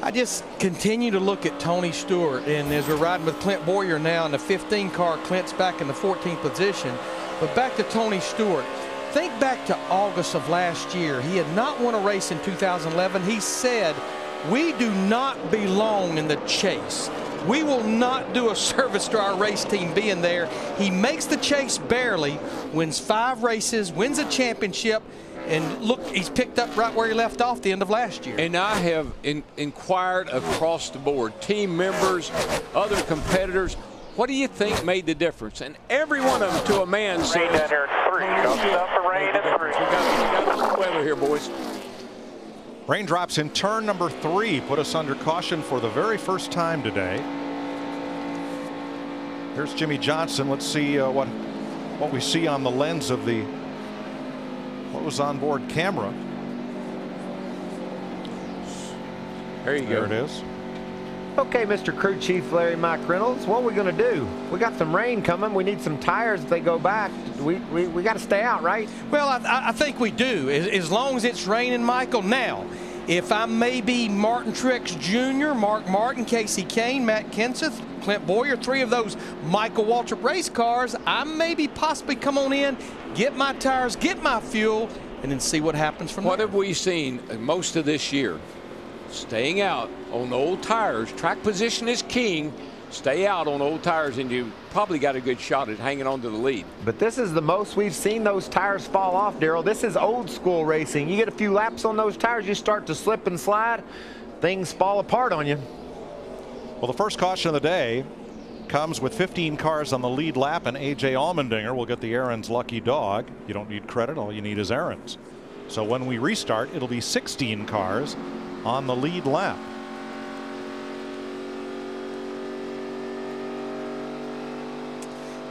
Speaker 16: I just continue to look at Tony Stewart, and as we're riding with Clint Boyer now in the 15 car, Clint's back in the 14th position. But back to Tony Stewart. Think back to August of last year. He had not won a race in 2011. He said, "We do not belong in the chase. We will not do a service to our race team being there." He makes the chase barely, wins 5 races, wins a championship, and look, he's picked up right where he left off the end of last year.
Speaker 2: And I have inquired across the board, team members, other competitors, what do you think made the difference? And every one of them, to a man, says,
Speaker 10: rain down here in 3. Rain in 3.
Speaker 2: We got weather here, boys.
Speaker 8: Raindrops in turn number 3 put us under caution for the very first time today. Here's Jimmy Johnson. Let's see what we see on the lens of the what was on board camera.
Speaker 2: There you go.
Speaker 8: There it is.
Speaker 4: Okay, Mr. Crew Chief Larry Mike Reynolds, what are we going to do? We got some rain coming. We need some tires if they go back. We got to stay out, right?
Speaker 16: Well, I think we do, as long as it's raining, Michael. Now, if I'm maybe Martin Truex Jr., Mark Martin, Casey Kane, Matt Kenseth, Clint Boyer, 3 of those Michael Waltrip race cars, I maybe possibly come on in, get my tires, get my fuel, and then see what happens from there.
Speaker 2: What have we seen most of this year? Staying out on old tires. Track position is king. Stay out on old tires, and you probably got a good shot at hanging on to the lead.
Speaker 4: But this is the most we've seen those tires fall off, Darrell. This is old school racing. You get a few laps on those tires, you start to slip and slide, things fall apart on you.
Speaker 8: Well, the first caution of the day comes with 15 cars on the lead lap, and A.J. Allmendinger will get the Aaron's lucky dog. You don't need credit. All you need is Aaron's. So when we restart, it'll be 16 cars on the lead lap.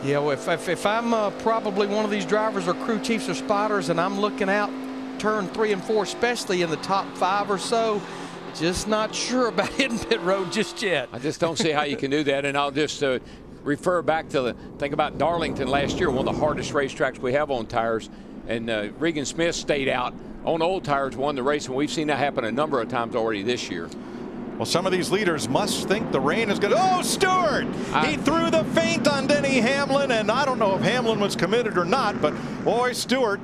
Speaker 16: Yeah, well, if I'm probably one of these drivers or crew chiefs or spotters, and I'm looking out turn 3 and 4, especially in the top 5 or so, just not sure about hitting pit road just yet.
Speaker 2: I just don't see how you can do that. And I'll just refer back to think about Darlington last year, one of the hardest racetracks we have on tires. And Regan Smith stayed out on old tires, won the race, and we've seen that happen a number of times already this year.
Speaker 8: Well, some of these leaders must think the rain is going to... Oh, Stewart! He threw the feint on Denny Hamlin, and I don't know if Hamlin was committed or not, but boy, Stewart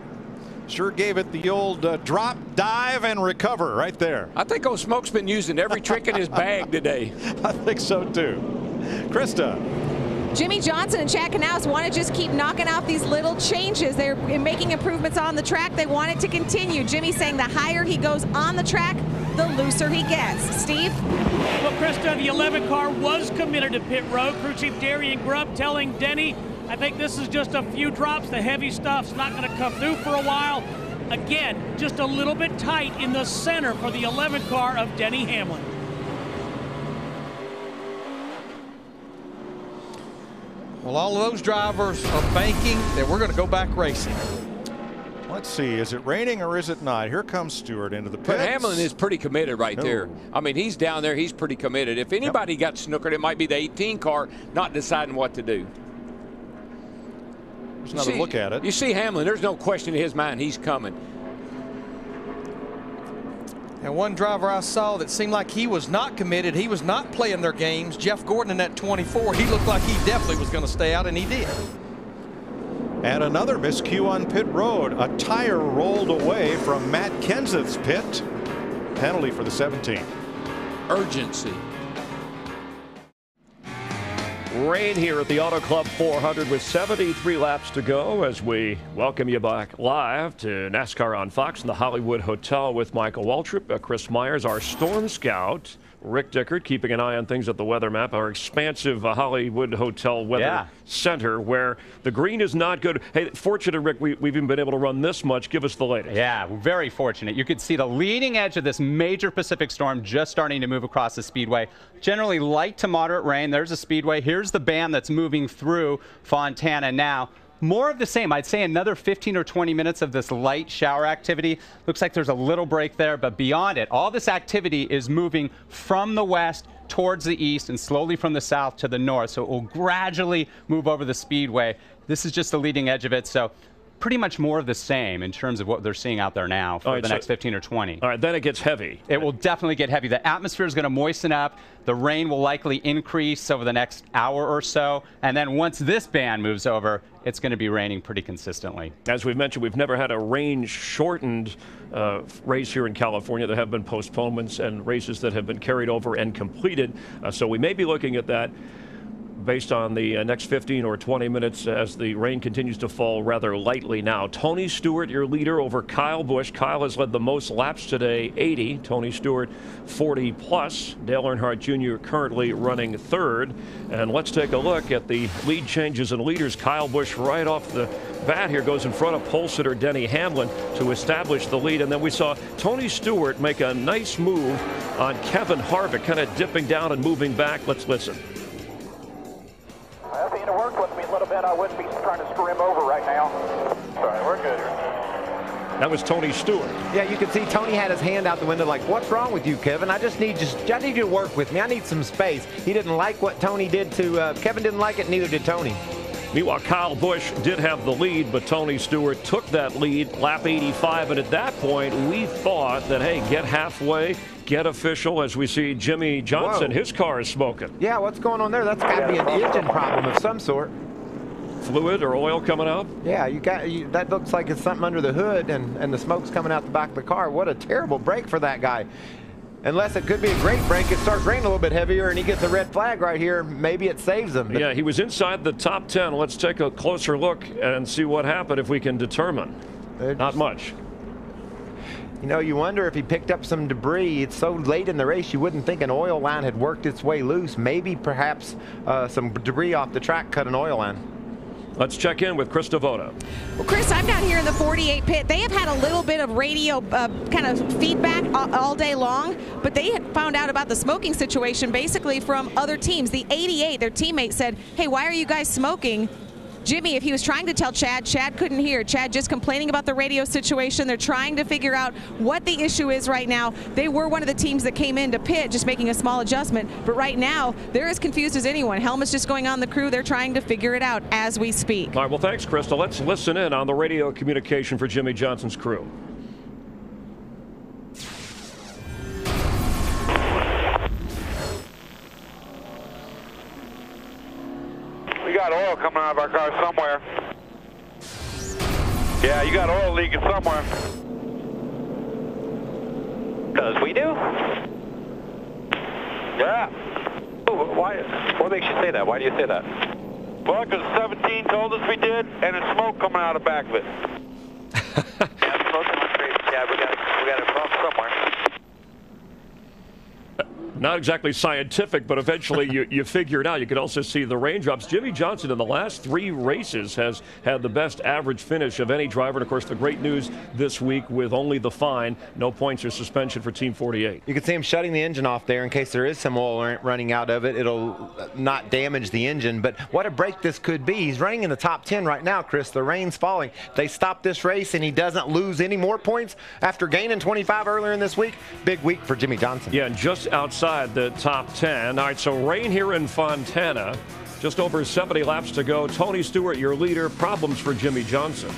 Speaker 8: sure gave it the old drop, dive, and recover right there.
Speaker 2: I think old Smoke's been using every trick in his bag today.
Speaker 8: I think so, too. Krista.
Speaker 13: Jimmy Johnson and Chad Knaus want to just keep knocking out these little changes. They're making improvements on the track. They want it to continue. Jimmy saying the higher he goes on the track, the looser he gets. Steve?
Speaker 14: Well, Krista, the 11 car was committed to pit road. Crew Chief Darian Grubb telling Denny, I think this is just a few drops. The heavy stuff's not going to come through for a while. Again, just a little bit tight in the center for the 11 car of Denny Hamlin.
Speaker 16: Well, all of those drivers are banking that we're going to go back racing.
Speaker 8: Let's see, is it raining or is it not? Here comes Stewart into the pits.
Speaker 2: But Hamlin is pretty committed right there. I mean, he's down there, he's pretty committed. If anybody got snookered, it might be the 18 car not deciding what to do.
Speaker 8: There's another look at it.
Speaker 2: You see Hamlin, there's no question in his mind, he's coming.
Speaker 16: And one driver I saw that seemed like he was not committed, he was not playing their games, Jeff Gordon in that 24, he looked like he definitely was going to stay out, and he did.
Speaker 8: And another miscue on pit road. A tire rolled away from Matt Kenseth's pit. Penalty for the 17.
Speaker 2: Urgency.
Speaker 1: Rain here at the Auto Club 400 with 73 laps to go as we welcome you back live to NASCAR on Fox in the Hollywood Hotel with Michael Waltrip, Chris Myers, our storm scout, Rick Dickert, keeping an eye on things at the weather map, our expansive Hollywood Hotel weather center where the green is not good. Hey, fortunate, Rick, we've even been able to run this much. Give us the latest.
Speaker 17: Yeah, very fortunate. You could see the leading edge of this major Pacific storm just starting to move across the speedway. Generally light to moderate rain. There's a speedway. Here's the band that's moving through Fontana now. More of the same. I'd say another 15 or 20 minutes of this light shower activity. Looks like there's a little break there, but beyond it, all this activity is moving from the west towards the east and slowly from the south to the north. So it will gradually move over the speedway. This is just the leading edge of it. So pretty much more of the same in terms of what they're seeing out there now for the next 15 or 20.
Speaker 1: All right, then it gets heavy.
Speaker 17: It will definitely get heavy. The atmosphere is going to moisten up. The rain will likely increase over the next hour or so. And then once this band moves over, it's going to be raining pretty consistently.
Speaker 1: As we've mentioned, we've never had a rain-shortened race here in California. There have been postponements and races that have been carried over and completed. So we may be looking at that based on the next 15 or 20 minutes as the rain continues to fall rather lightly now. Tony Stewart, your leader over Kyle Busch. Kyle has led the most laps today, 80. Tony Stewart, 40 plus. Dale Earnhardt Jr. currently running third. And let's take a look at the lead changes and leaders. Kyle Busch right off the bat here goes in front of pole sitter Denny Hamlin to establish the lead. And then we saw Tony Stewart make a nice move on Kevin Harvick, kind of dipping down and moving back. Let's listen.
Speaker 10: If he'd have worked with me a little bit, I wouldn't be trying to screw him over right now. Sorry, we're good.
Speaker 1: That was Tony Stewart.
Speaker 4: Yeah, you can see Tony had his hand out the window like, what's wrong with you, Kevin? I need you to work with me. I need some space. He didn't like what Tony did to Kevin. Didn't like it, neither did Tony.
Speaker 1: Meanwhile, Kyle Busch did have the lead, but Tony Stewart took that lead, lap 85. And at that point, we thought that, hey, get halfway, get official, as we see Jimmy Johnson. Whoa. His car is smoking.
Speaker 4: Yeah, what's going on there? That's got to be an engine problem of some sort.
Speaker 1: Fluid or oil coming out?
Speaker 4: Yeah, that looks like it's something under the hood, and the smoke's coming out the back of the car. What a terrible break for that guy. Unless it could be a great break, it starts raining a little bit heavier and he gets a red flag right here. Maybe it saves him.
Speaker 1: Yeah, he was inside the top 10. Let's take a closer look and see what happened if we can determine. Not much.
Speaker 4: You know, you wonder if he picked up some debris. It's so late in the race, you wouldn't think an oil line had worked its way loose. Maybe perhaps some debris off the track cut an oil line.
Speaker 1: Let's check in with Chris Devoto.
Speaker 13: Well, Chris, I'm down here in the 48 pit. They have had a little bit of radio kind of feedback all day long, but they had found out about the smoking situation basically from other teams. The 88, their teammate said, hey, why are you guys smoking? Jimmy, if he was trying to tell Chad, Chad couldn't hear. Chad just complaining about the radio situation. They're trying to figure out what the issue is right now. They were one of the teams that came in to pit, just making a small adjustment. But right now, they're as confused as anyone. Helmet's just going on the crew. They're trying to figure it out as we speak.
Speaker 1: All right, well, thanks, Crystal. Let's listen in on the radio communication for Jimmy Johnson's crew.
Speaker 18: got oil coming out of our car somewhere. Yeah, you got oil leaking somewhere.
Speaker 10: Because we do?
Speaker 18: Yeah.
Speaker 10: Ooh, why? What makes you say that? Why do you say that?
Speaker 18: Well, because 17 told us we did, and there's smoke coming out of the back of it.
Speaker 10: Yeah, smoke demonstrates. Yeah, we got a problem somewhere.
Speaker 1: Not exactly scientific, but eventually you figure it out. You can also see the raindrops. Jimmie Johnson in the last 3 races has had the best average finish of any driver. And, of course, the great news this week with only the fine, no points or suspension for Team 48.
Speaker 4: You can see him shutting the engine off there in case there is some oil running out of it. It'll not damage the engine. But what a break this could be. He's running in the top 10 right now, Chris. The rain's falling. They stop this race and he doesn't lose any more points after gaining 25 earlier in this week. Big week for Jimmie Johnson.
Speaker 1: Yeah, and just outside the top 10. All right, so rain here in Fontana. Just over 70 laps to go. Tony Stewart, your leader. Problems for Jimmie Johnson.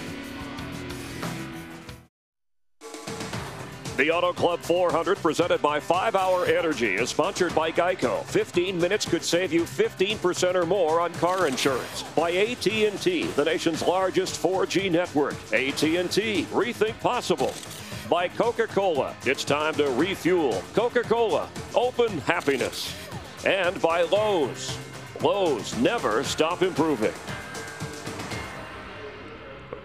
Speaker 1: The Auto Club 400, presented by 5 Hour Energy, is sponsored by Geico. 15 minutes could save you 15% or more on car insurance. By AT&T, the nation's largest 4G network. AT&T, rethink possible. By Coca-Cola, it's time to refuel. Coca-Cola, open happiness. And by Lowe's. Lowe's, never stop improving.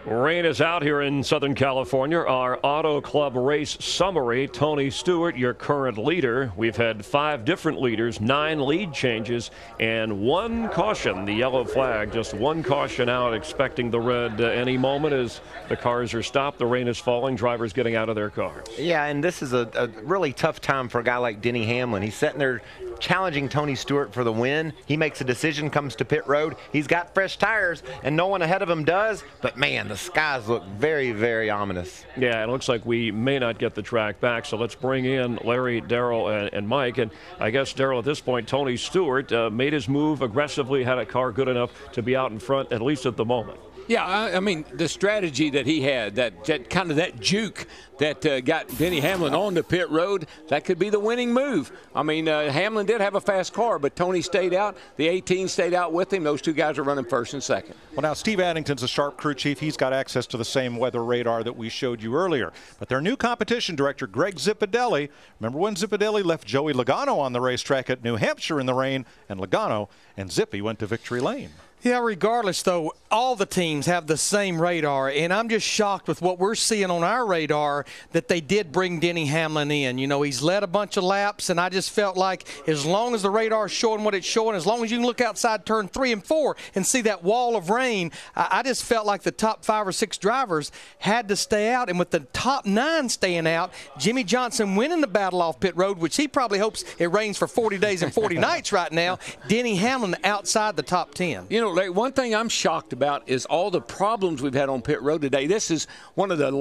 Speaker 1: Rain is out here in Southern California. Our Auto Club race summary. Tony Stewart, your current leader. We've had 5 different leaders, 9 lead changes, and 1 caution, the yellow flag. Just 1 caution out, expecting the red any moment as the cars are stopped. The rain is falling, drivers getting out of their cars.
Speaker 4: Yeah, and this is a really tough time for a guy like Denny Hamlin. He's sitting there challenging Tony Stewart for the win. He makes a decision, comes to pit road. He's got fresh tires, and no one ahead of him does. But, man, the skies look very, very ominous.
Speaker 1: Yeah, it looks like we may not get the track back. So let's bring in Larry, Darrell, and Mike. And I guess, Darrell, at this point, Tony Stewart made his move aggressively, had a car good enough to be out in front, at least at the moment.
Speaker 2: Yeah, I mean, the strategy that he had, that kind of that juke that got Denny Hamlin on the pit road, that could be the winning move. I mean, Hamlin did have a fast car, but Tony stayed out. The 18 stayed out with him. Those 2 guys are running first and second.
Speaker 8: Well, now, Steve Addington's a sharp crew chief. He's got access to the same weather radar that we showed you earlier. But their new competition director, Greg Zipadelli, remember when Zipadelli left Joey Logano on the racetrack at New Hampshire in the rain, and Logano and Zippy went to victory lane.
Speaker 9: Yeah, regardless, though, all the teams have the same radar, and I'm just shocked with what we're seeing on our radar that they did bring Denny Hamlin in. You know, he's led a bunch of laps, and I just felt like as long as the radar is showing what it's showing, as long as you can look outside turn 3 and 4 and see that wall of rain, I just felt like the top 5 or 6 drivers had to stay out. And with the top 9 staying out, Jimmie Johnson winning the battle off pit road, which he probably hopes it rains for 40 days and 40 nights right now, Denny Hamlin outside the top 10.
Speaker 2: You know, Larry, one thing I'm shocked about is all the problems we've had on pit road today. This is one of the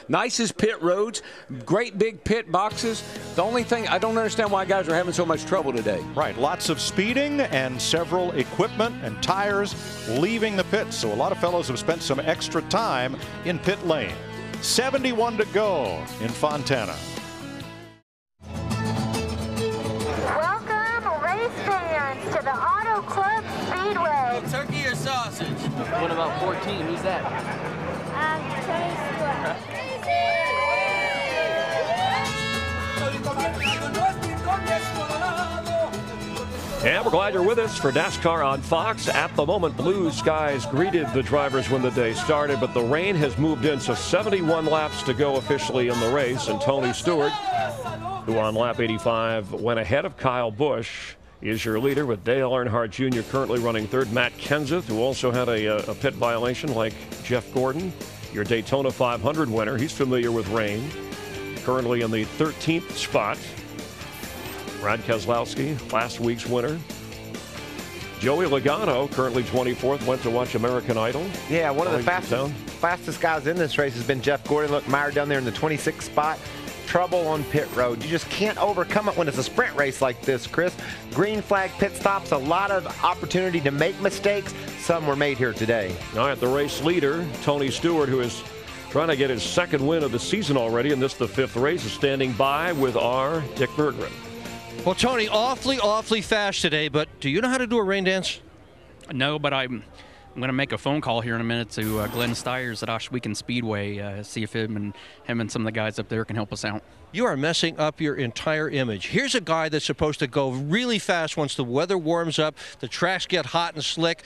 Speaker 2: nicest pit roads, great big pit boxes. The only thing, I don't understand why guys are having so much trouble today.
Speaker 8: Right, lots of speeding and several equipment and tires leaving the pits. So a lot of fellows have spent some extra time in pit lane. 71 to go in Fontana.
Speaker 19: Welcome, race fans, to the Auto Club Speedway.
Speaker 20: Turkey or sausage? What about 14? Who's that?
Speaker 1: And we're glad you're with us for NASCAR on Fox. At the moment, blue skies greeted the drivers when the day started, but the rain has moved in, so 71 laps to go officially in the race. And Tony Stewart, who on lap 85 went ahead of Kyle Busch, is your leader, with Dale Earnhardt Jr. currently running third. Matt Kenseth, who also had a pit violation like Jeff Gordon, your Daytona 500 winner. He's familiar with rain. Currently in the 13th spot. Brad Keselowski, last week's winner. Joey Logano, currently 24th, went to watch American Idol.
Speaker 4: Yeah, one of the fastest guys in this race has been Jeff Gordon. Look, Meyer down there in the 26th spot. Trouble on pit road. You just can't overcome it when it's a sprint race like this, Chris. Green flag pit stops, a lot of opportunity to make mistakes. Some were made here today.
Speaker 1: All right, the race leader, Tony Stewart, who is trying to get his 2nd win of the season already, and this the 5th race, is standing by with our Dick Berggren.
Speaker 11: Well, Tony, awfully fast today, but do you know how to do a rain dance?
Speaker 21: No, but I'm going to make a phone call here in a minute to Glenn Stiers at Oshweekon Speedway, see if him and some of the guys up there can help us out.
Speaker 11: You are messing up your entire image. Here's a guy that's supposed to go really fast once the weather warms up, the tracks get hot and slick,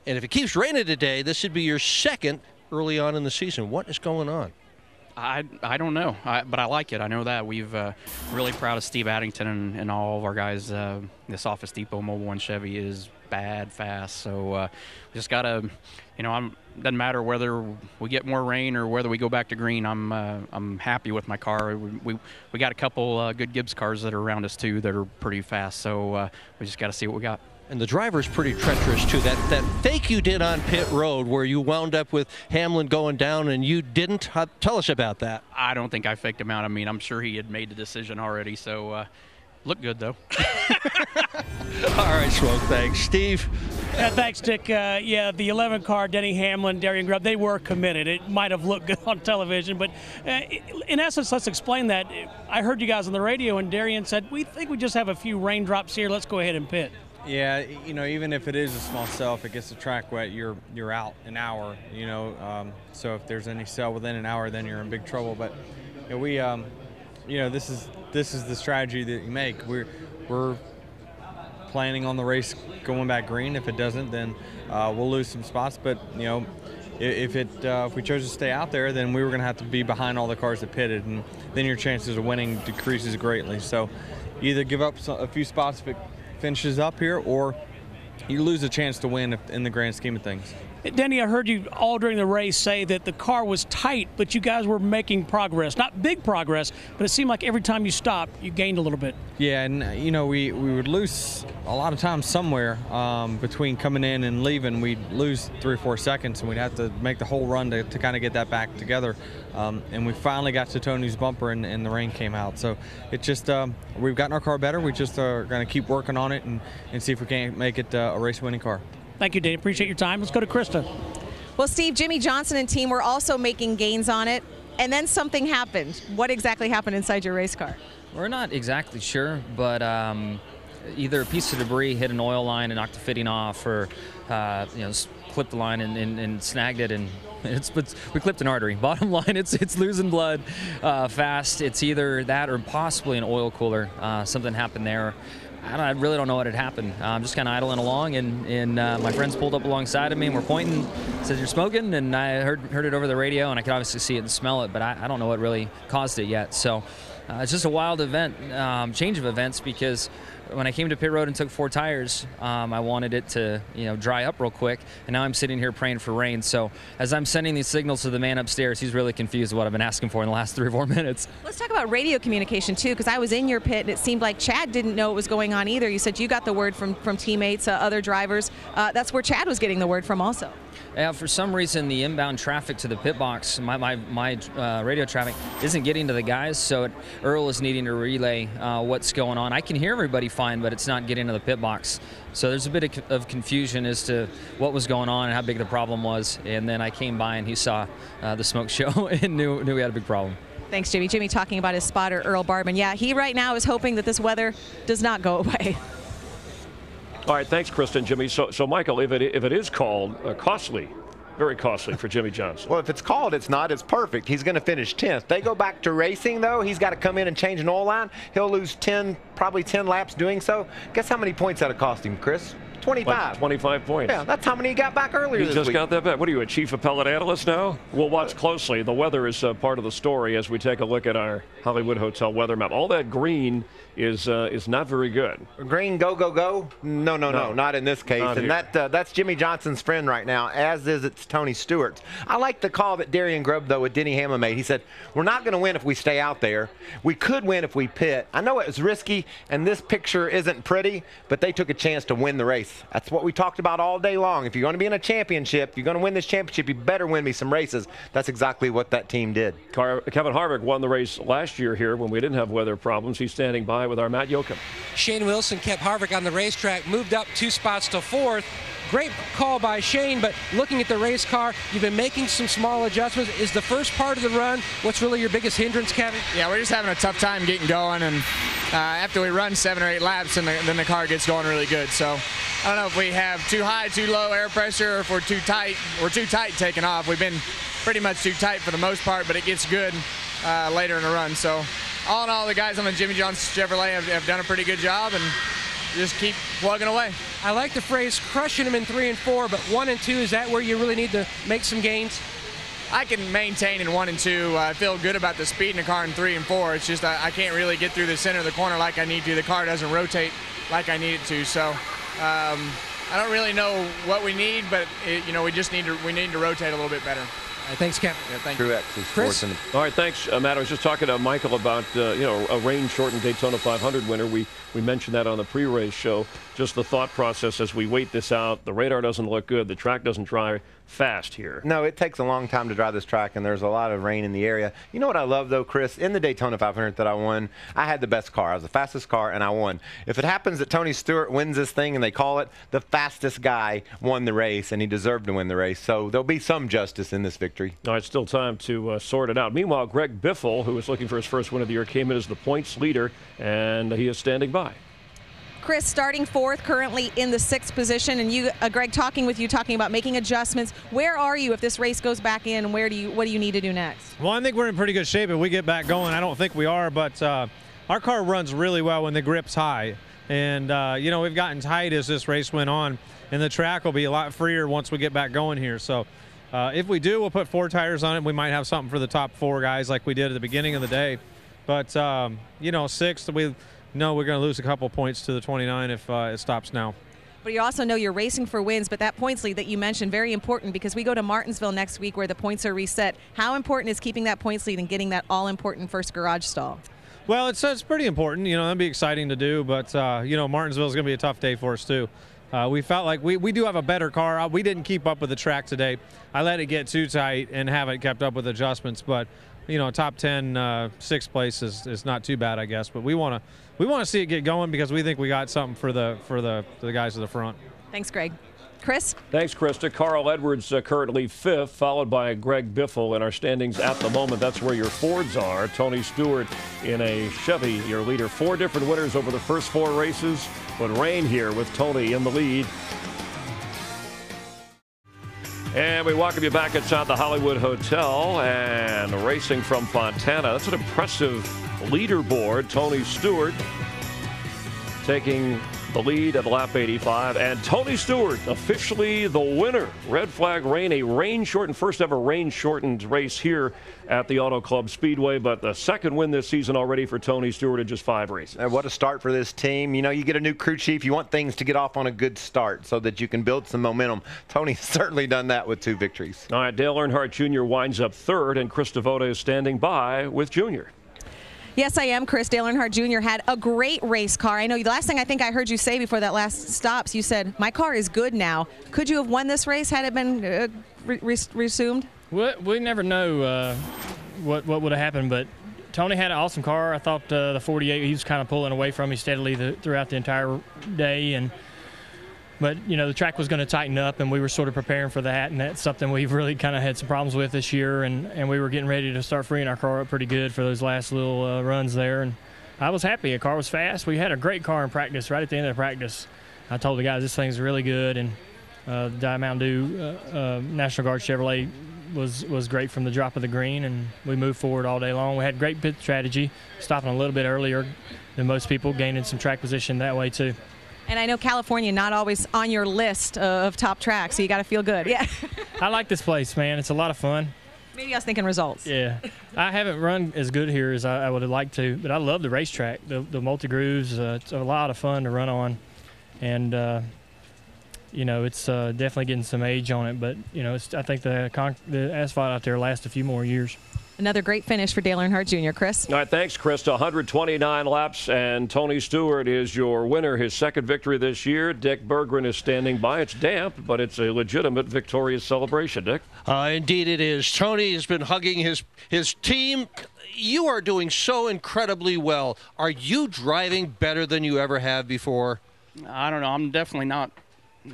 Speaker 11: and if it keeps raining today, this should be your second early on in the season. What is going on?
Speaker 21: I don't know, but I like it. I know that. We've really proud of Steve Addington and all of our guys. This Office Depot Mobile One Chevy is bad fast, so we just got to, doesn't matter whether we get more rain or whether we go back to green. I'm happy with my car. We got a couple good Gibbs cars that are around us too that are pretty fast, so we just got to see what we got.
Speaker 11: And the driver's pretty treacherous too. That fake you did on pit road where you wound up with Hamlin going down and you didn't. Tell us about that.
Speaker 21: I don't think I faked him out. I mean, I'm sure he had made the decision already, so looked good though.
Speaker 11: All right, Smoke, thanks. Steve?
Speaker 14: Yeah, thanks, Dick. The 11 car, Denny Hamlin, Darian Grubb, they were committed. It might have looked good on television, but in essence, let's explain that. I heard you guys on the radio, and Darian said, we think we just have a few raindrops here. Let's go ahead and pit.
Speaker 22: Yeah, even if it is a small cell, if it gets the track wet, you're out an hour. So if there's any cell within an hour, then you're in big trouble. But this is the strategy that you make. We're planning on the race going back green. If it doesn't, then we'll lose some spots. But if we chose to stay out there, then we were going to have to be behind all the cars that pitted, and then your chances of winning decreases greatly. So either give up a few spots if it finishes up here, or you lose a chance to win in the grand scheme of things.
Speaker 14: Denny, I heard you all during the race say that the car was tight, but you guys were making progress. Not big progress, but it seemed like every time you stopped, you gained a little bit.
Speaker 22: Yeah, and we would lose a lot of times somewhere between coming in and leaving. We'd lose 3 or 4 seconds, and we'd have to make the whole run to kind of get that back together. And we finally got to Tony's bumper, and the rain came out. So it just we've gotten our car better. We just are going to keep working on it and see if we can't make it a race-winning car.
Speaker 14: Thank you, Dave. Appreciate your time. Let's go to Krista.
Speaker 13: Well, Steve, Jimmy Johnson and team were also making gains on it, and then something happened. What exactly happened inside your race car?
Speaker 23: We're not exactly sure, but either a piece of debris hit an oil line and knocked the fitting off, or clipped the line and snagged it, and we clipped an artery. Bottom line, it's losing blood fast. It's either that or possibly an oil cooler. Something happened there. I really don't know what had happened. I'm just kind of idling along, and my friends pulled up alongside of me and were pointing, said, "You're smoking," and I heard it over the radio, and I could obviously see it and smell it, but I don't know what really caused it yet. So it's just a wild event, change of events, because when I came to pit road and took 4 tires, I wanted it to dry up real quick, and now I'm sitting here praying for rain. So as I'm sending these signals to the man upstairs, he's really confused what I've been asking for in the last 3 or 4 minutes.
Speaker 13: Let's talk about radio communication too, because I was in your pit and it seemed like Chad didn't know what was going on either. You said you got the word from teammates, other drivers. That's where Chad was getting the word from also.
Speaker 23: Yeah, for some reason, the inbound traffic to the pit box, my radio traffic, isn't getting to the guys, so Earl is needing to relay what's going on. I can hear everybody fine, but it's not getting to the pit box. So there's a bit of confusion as to what was going on and how big the problem was. And then I came by and he saw the smoke show and knew we had a big problem.
Speaker 13: Thanks, Jimmy. Jimmy talking about his spotter, Earl Barban. Yeah, he right now is hoping that this weather does not go away.
Speaker 1: All right, thanks, Kristen, Jimmy. So Michael, if it is called costly, very costly for Jimmy Johnson.
Speaker 4: Well, if it's called, it's not. It's perfect. He's going to finish 10th. They go back to racing, though. He's got to come in and change an oil line. He'll lose probably 10 laps doing so. Guess how many points that'll cost him, Chris? 25.
Speaker 1: Like 25 points.
Speaker 4: Yeah, that's how many he got back earlier this week.
Speaker 1: He just got that back. What are you, a chief appellate analyst now? We'll watch closely. The weather is part of the story as we take a look at our Hollywood Hotel weather map. All that green is not very good.
Speaker 4: Green, go, go, go? No, not in this case. And that's Jimmy Johnson's friend right now, as is it's Tony Stewart's. I like the call that Darian Grubb, though, with Denny Hamlin made. He said, we're not going to win if we stay out there. We could win if we pit. I know it was risky, and this picture isn't pretty, but they took a chance to win the race. That's what we talked about all day long. If you're going to be in a championship, you're going to win this championship, you better win me some races. That's exactly what that team did.
Speaker 1: Kevin Harvick won the race last year here when we didn't have weather problems. He's standing by with our Matt Yoakum.
Speaker 12: Shane Wilson kept Harvick on the racetrack, moved up 2 spots to 4th. Great call by Shane, but looking at the race car, you've been making some small adjustments. Is the first part of the run what's really your biggest hindrance, Kevin?
Speaker 3: Yeah, we're just having a tough time getting going, and after we run 7 or 8 laps, then the car gets going really good. So I don't know if we have too high, too low air pressure, or if we're too tight. We're too tight taking off. We've been pretty much too tight for the most part, but it gets good later in the run. So all in all, the guys on the Jimmy Johnson Chevrolet have done a pretty good job, and just keep plugging away.
Speaker 12: I like the phrase crushing them in 3 and 4, but 1 and 2, is that where you really need to make some gains?
Speaker 3: I can maintain in 1 and 2. I feel good about the speed in the car in 3 and 4. It's just I can't really get through the center of the corner like I need to. The car doesn't rotate like I need it to. So I don't really know what we need, but we just need to rotate a little bit better.
Speaker 12: Thanks, Kevin.
Speaker 3: Yeah, thank you.
Speaker 12: Chris?
Speaker 1: All right, thanks, Matt. I was just talking to Michael about a rain-shortened Daytona 500 winner. We mentioned that on the pre-race show. Just the thought process as we wait this out. The radar doesn't look good. The track doesn't dry fast here.
Speaker 4: No, it takes a long time to dry this track, and there's a lot of rain in the area. You know what I love, though, Chris? In the Daytona 500 that I won, I had the best car. I was the fastest car, and I won. If it happens that Tony Stewart wins this thing and they call it, the fastest guy won the race, and he deserved to win the race. So there'll be some justice in this victory.
Speaker 1: All right, still time to sort it out. Meanwhile, Greg Biffle, who was looking for his first win of the year, came in as the points leader, and he is standing by.
Speaker 13: Chris starting 4th, currently in the 6th position, and you, Greg, talking about making adjustments. Where are you if this race goes back in, and what do you need to do next?
Speaker 5: Well, I think we're in pretty good shape if we get back going. I don't think we are, but our car runs really well when the grip's high, and we've gotten tight as this race went on, and the track will be a lot freer once we get back going here. So if we do, we'll put 4 tires on it. We might have something for the top 4 guys like we did at the beginning of the day, but 6th, No, we're going to lose a couple points to the 29 if it stops now.
Speaker 13: But you also know you're racing for wins, but that points lead that you mentioned, very important because we go to Martinsville next week where the points are reset. How important is keeping that points lead and getting that all-important first garage stall?
Speaker 5: Well, it's pretty important. That'd be exciting to do, but, Martinsville is going to be a tough day for us, too. We felt like we do have a better car. We didn't keep up with the track today. I let it get too tight and haven't kept up with adjustments, but top 10, 6th place is not too bad, I guess. But we want to see it get going because we think we got something for the guys at the front.
Speaker 13: Thanks, Greg. Chris?
Speaker 1: Thanks, Krista. Carl Edwards currently 5th, followed by Greg Biffle in our standings at the moment. That's where your Fords are. Tony Stewart in a Chevy, your leader. 4 different winners over the first 4 races, but rain here with Tony in the lead. And we welcome you back inside the Hollywood Hotel and racing from Fontana. That's an impressive leaderboard. Tony Stewart taking the lead at lap 85. And Tony Stewart officially the winner. Red flag rain, a rain-shortened, first ever rain-shortened race here at the Auto Club Speedway. But the second win this season already for Tony Stewart in just 5 races.
Speaker 4: And what a start for this team. You get a new crew chief. You want things to get off on a good start so that you can build some momentum. Tony's certainly done that with 2 victories.
Speaker 1: All right, Dale Earnhardt Jr. winds up 3rd, and Chris Devoto is standing by with Junior.
Speaker 13: Yes, I am, Chris. Dale Earnhardt Jr. had a great race car. I know the last thing I think I heard you say before that last stops, you said, my car is good now. Could you have won this race had it been resumed?
Speaker 14: We never know what would have happened, but Tony had an awesome car. I thought the 48 he was kind of pulling away from me steadily throughout the entire day, but the track was going to tighten up, and we were sort of preparing for that, and that's something we've really kind of had some problems with this year, and we were getting ready to start freeing our car up pretty good for those last little runs there, and I was happy. The car was fast. We had a great car in practice. Right at the end of the practice, I told the guys this thing's really good, and the Mountain Dew National Guard Chevrolet was great from the drop of the green, and we moved forward all day long. We had great pit strategy, stopping a little bit earlier than most people, gaining some track position that way too.
Speaker 13: And I know California not always on your list of top tracks, so you got to feel good. Yeah.
Speaker 14: I like this place, man. It's a lot of fun.
Speaker 13: Maybe I was thinking results.
Speaker 14: Yeah. I haven't run as good here as I would have liked to, but I love the racetrack. The multi-grooves, it's a lot of fun to run on. And, it's definitely getting some age on it, but, I think the asphalt out there lasts a few more years.
Speaker 13: Another great finish for Dale Earnhardt Jr. Chris?
Speaker 1: All right, thanks, Krista. 129 laps, and Tony Stewart is your winner, his second victory this year. Dick Berggren is standing by. It's damp, but it's a legitimate victorious celebration, Dick.
Speaker 11: Indeed it is. Tony has been hugging his team. You are doing so incredibly well. Are you driving better than you ever have before?
Speaker 21: I don't know. I'm definitely not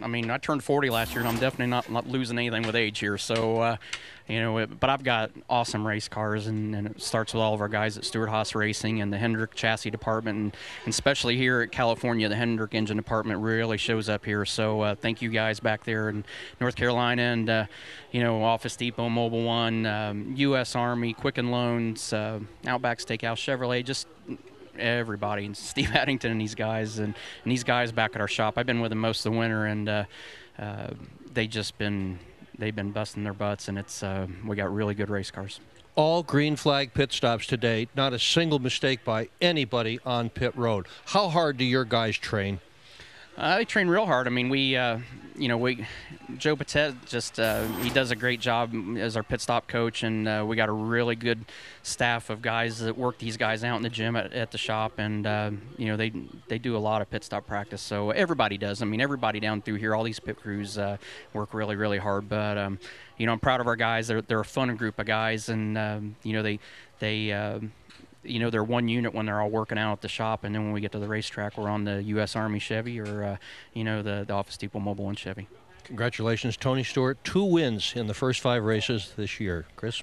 Speaker 21: I mean, I turned 40 last year, and I'm definitely not losing anything with age here. So, but I've got awesome race cars, and it starts with all of our guys at Stewart Haas Racing and the Hendrick chassis department, and especially here at California, the Hendrick engine department really shows up here. So thank you guys back there in North Carolina and, Office Depot, Mobile One, U.S. Army, Quicken Loans, Outback Steakhouse, Chevrolet, just everybody, and Steve Addington and these guys, and these guys back at our shop. I've been with them most of the winter, and they've been busting their butts, and it's we got really good race cars.
Speaker 11: All green flag pit stops today, not a single mistake by anybody on pit road. How hard do your guys train?
Speaker 21: They train real hard. I mean, Joe Patet just he does a great job as our pit stop coach, and we got a really good staff of guys that work these guys out in the gym at the shop, and they do a lot of pit stop practice. So everybody does. I mean, everybody down through here, all these pit crews work really, really hard. But I'm proud of our guys. They're a fun group of guys, and they're one unit when they're all working out at the shop, and then when we get to the racetrack, we're on the U.S. Army Chevy or, the Office Depot Mobile One Chevy.
Speaker 11: Congratulations, Tony Stewart. 2 wins in the first 5 races this year. Chris?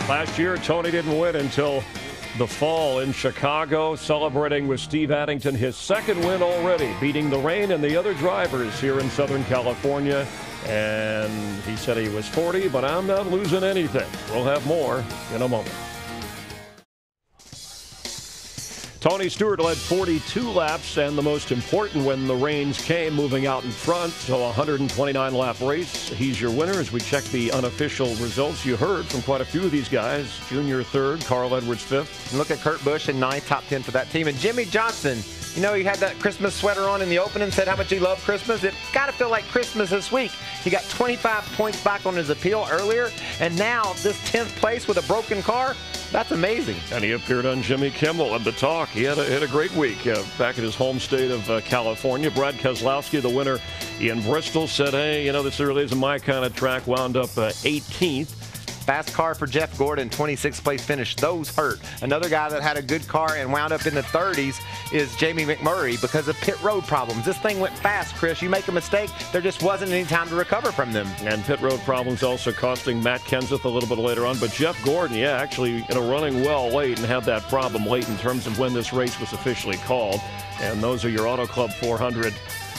Speaker 1: Last year, Tony didn't win until the fall in Chicago, celebrating with Steve Addington his 2nd win already, beating the rain and the other drivers here in Southern California. And he said he was 40, but I'm not losing anything. We'll have more in a moment. Tony Stewart led 42 laps, and the most important when the rains came, moving out in front. So a 129-lap race. He's your winner as we check the unofficial results. You heard from quite a few of these guys. Junior 3rd, Carl Edwards 5th.
Speaker 4: And look at Kurt Busch in 9th, top 10 for that team. And Jimmy Johnson, he had that Christmas sweater on in the opening, said how much he loved Christmas. It got to feel like Christmas this week. He got 25 points back on his appeal earlier, and now this 10th place with a broken car. That's amazing.
Speaker 1: And he appeared on Jimmy Kimmel and The Talk. He had a great week back at his home state of California. Brad Keselowski, the winner in Bristol, said, hey, this really isn't my kind of track. Wound up 18th.
Speaker 4: Fast car for Jeff Gordon, 26th place finish. Those hurt. Another guy that had a good car and wound up in the 30s is Jamie McMurray because of pit road problems. This thing went fast, Chris. You make a mistake, there just wasn't any time to recover from them.
Speaker 1: And pit road problems also costing Matt Kenseth a little bit later on. But Jeff Gordon, actually running well late and had that problem late in terms of when this race was officially called. And those are your Auto Club 400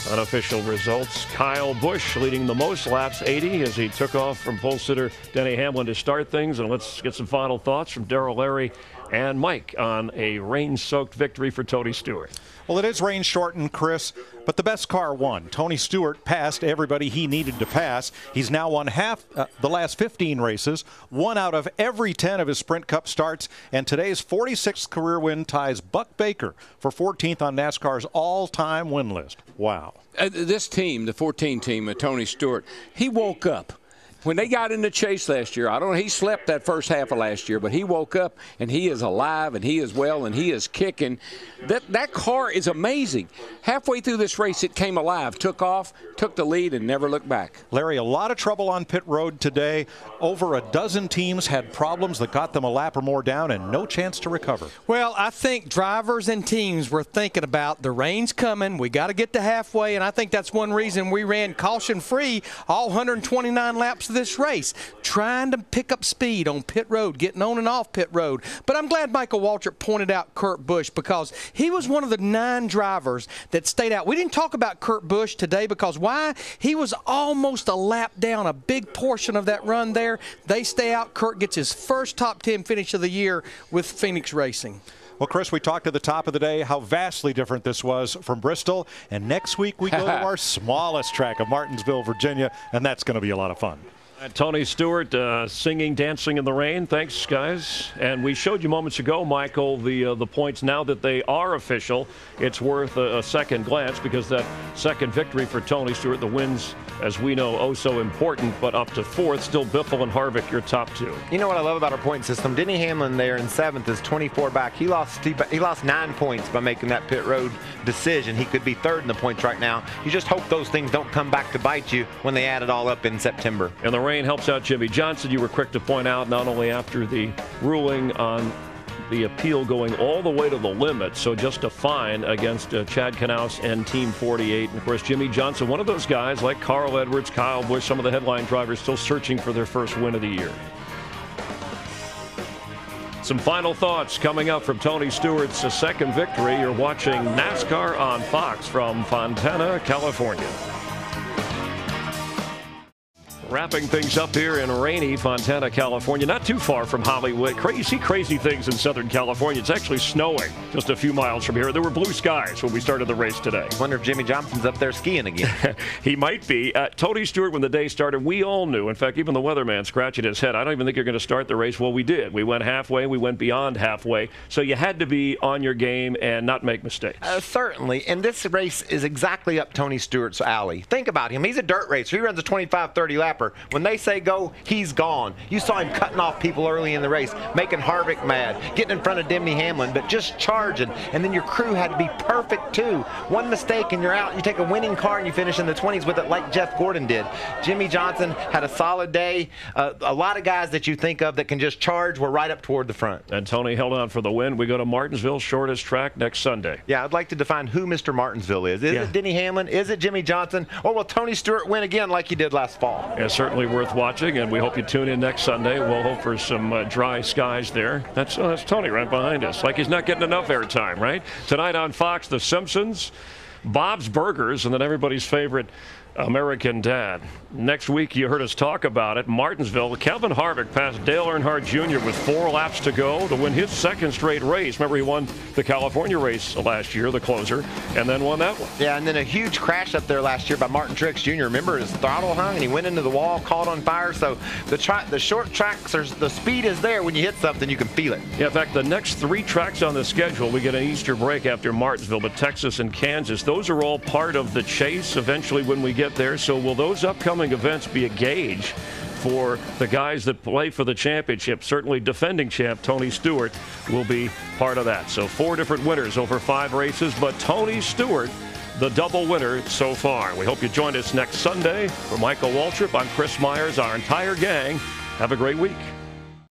Speaker 1: unofficial results. Kyle Busch leading the most laps, 80, as he took off from pole sitter Denny Hamlin to start things. And let's get some final thoughts from Darrell, Larry, and Mike on a rain-soaked victory for Tony Stewart.
Speaker 8: Well, it is rain-shortened, Chris, but the best car won. Tony Stewart passed everybody he needed to pass. He's now won the last 15 races, 1 out of every 10 of his Sprint Cup starts, and today's 46th career win ties Buck Baker for 14th on NASCAR's all-time win list. Wow.
Speaker 2: This team, the 14 team, Tony Stewart, he woke up. When they got in the chase last year, I don't know, he slept that first half of last year, but he woke up and he is alive and he is well and he is kicking. That car is amazing. Halfway through this race, it came alive, took off, took the lead, and never looked back.
Speaker 8: Larry, a lot of trouble on pit road today. Over a dozen teams had problems that got them a lap or more down and no chance to recover.
Speaker 9: Well, I think drivers and teams were thinking about the rain's coming. We got to get to halfway, and I think that's one reason we ran caution-free all 129 laps of this race, trying to pick up speed on pit road, getting on and off pit road. But I'm glad Michael Waltrip pointed out Kurt Busch because he was one of the 9 drivers that stayed out. We didn't talk about Kurt Busch today because why? He was almost a lap down a big portion of that run there. They stay out. Kurt gets his first top 10 finish of the year with Phoenix Racing.
Speaker 8: Well, Chris, we talked at the top of the day how vastly different this was from Bristol. And next week we go to our smallest track of Martinsville, Virginia, and that's going to be a lot of fun.
Speaker 1: Tony Stewart singing, dancing in the rain. Thanks, guys. And we showed you moments ago, Michael, the points. Now that they are official, it's worth a second glance because that second victory for Tony Stewart, the wins, as we know, oh so important, but up to 4th. Still Biffle and Harvick, your top 2.
Speaker 4: You know what I love about our point system? Denny Hamlin there in 7th is 24 back. He lost 9 points by making that pit road decision. He could be 3rd in the points right now. You just hope those things don't come back to bite you when they add it all up in September.
Speaker 1: And the rain helps out Jimmy Johnson. You were quick to point out, not only after the ruling on the appeal going all the way to the limit. So just a fine against Chad Knaus and Team 48. And, of course, Jimmy Johnson, one of those guys like Carl Edwards, Kyle Busch, some of the headline drivers still searching for their first win of the year. Some final thoughts coming up from Tony Stewart's second victory. You're watching NASCAR on Fox from Fontana, California. Wrapping things up here in rainy Fontana, California, not too far from Hollywood. You see crazy things in Southern California. It's actually snowing just a few miles from here. There were blue skies when we started the race today.
Speaker 4: I wonder if Jimmy Johnson's up there skiing again.
Speaker 1: He might be. Tony Stewart, when the day started, we all knew. In fact, even the weatherman scratching his head. I don't even think you're going to start the race. Well, we did. We went halfway. We went beyond halfway. So you had to be on your game and not make mistakes.
Speaker 4: Certainly. And this race is exactly up Tony Stewart's alley. Think about him. He's a dirt racer. He runs a 25-30 lapper. When they say go, he's gone. You saw him cutting off people early in the race, making Harvick mad, getting in front of Denny Hamlin, but just charging. And then your crew had to be perfect, too. One mistake and you're out. You take a winning car and you finish in the 20s with it like Jeff Gordon did. Jimmy Johnson had a solid day. A lot of guys that you think of that can just charge were right up toward the front.
Speaker 1: And Tony held on for the win. We go to Martinsville, shortest track, next Sunday.
Speaker 4: Yeah, I'd like to define who Mr. Martinsville is. Is it Denny Hamlin? Is it Jimmy Johnson? Or will Tony Stewart win again like he did last fall?
Speaker 1: Yeah, certainly worth watching, and we hope you tune in next Sunday. We'll hope for some dry skies there. That's Tony right behind us. Like he's not getting enough airtime, right? Tonight on Fox, The Simpsons, Bob's Burgers, and then everybody's favorite American Dad. Next week, you heard us talk about it. Martinsville, Kevin Harvick passed Dale Earnhardt Jr. with 4 laps to go to win his second straight race. Remember, he won the California race last year, the closer, and then won that one.
Speaker 4: Yeah, and then a huge crash up there last year by Martin Truex Jr. Remember, his throttle hung and he went into the wall, caught on fire. So the short tracks, the speed is there. When you hit something, you can feel it.
Speaker 1: Yeah, in fact, the next 3 tracks on the schedule, we get an Easter break after Martinsville, but Texas and Kansas, those are all part of the chase eventually when we get there. So will those upcoming events be a gauge for the guys that play for the championship? Certainly defending champ Tony Stewart will be part of that. So 4 different winners over 5 races, but Tony Stewart, the double winner so far. We hope you join us next Sunday. For Michael Waltrip, I'm Chris Myers, our entire gang. Have a great week.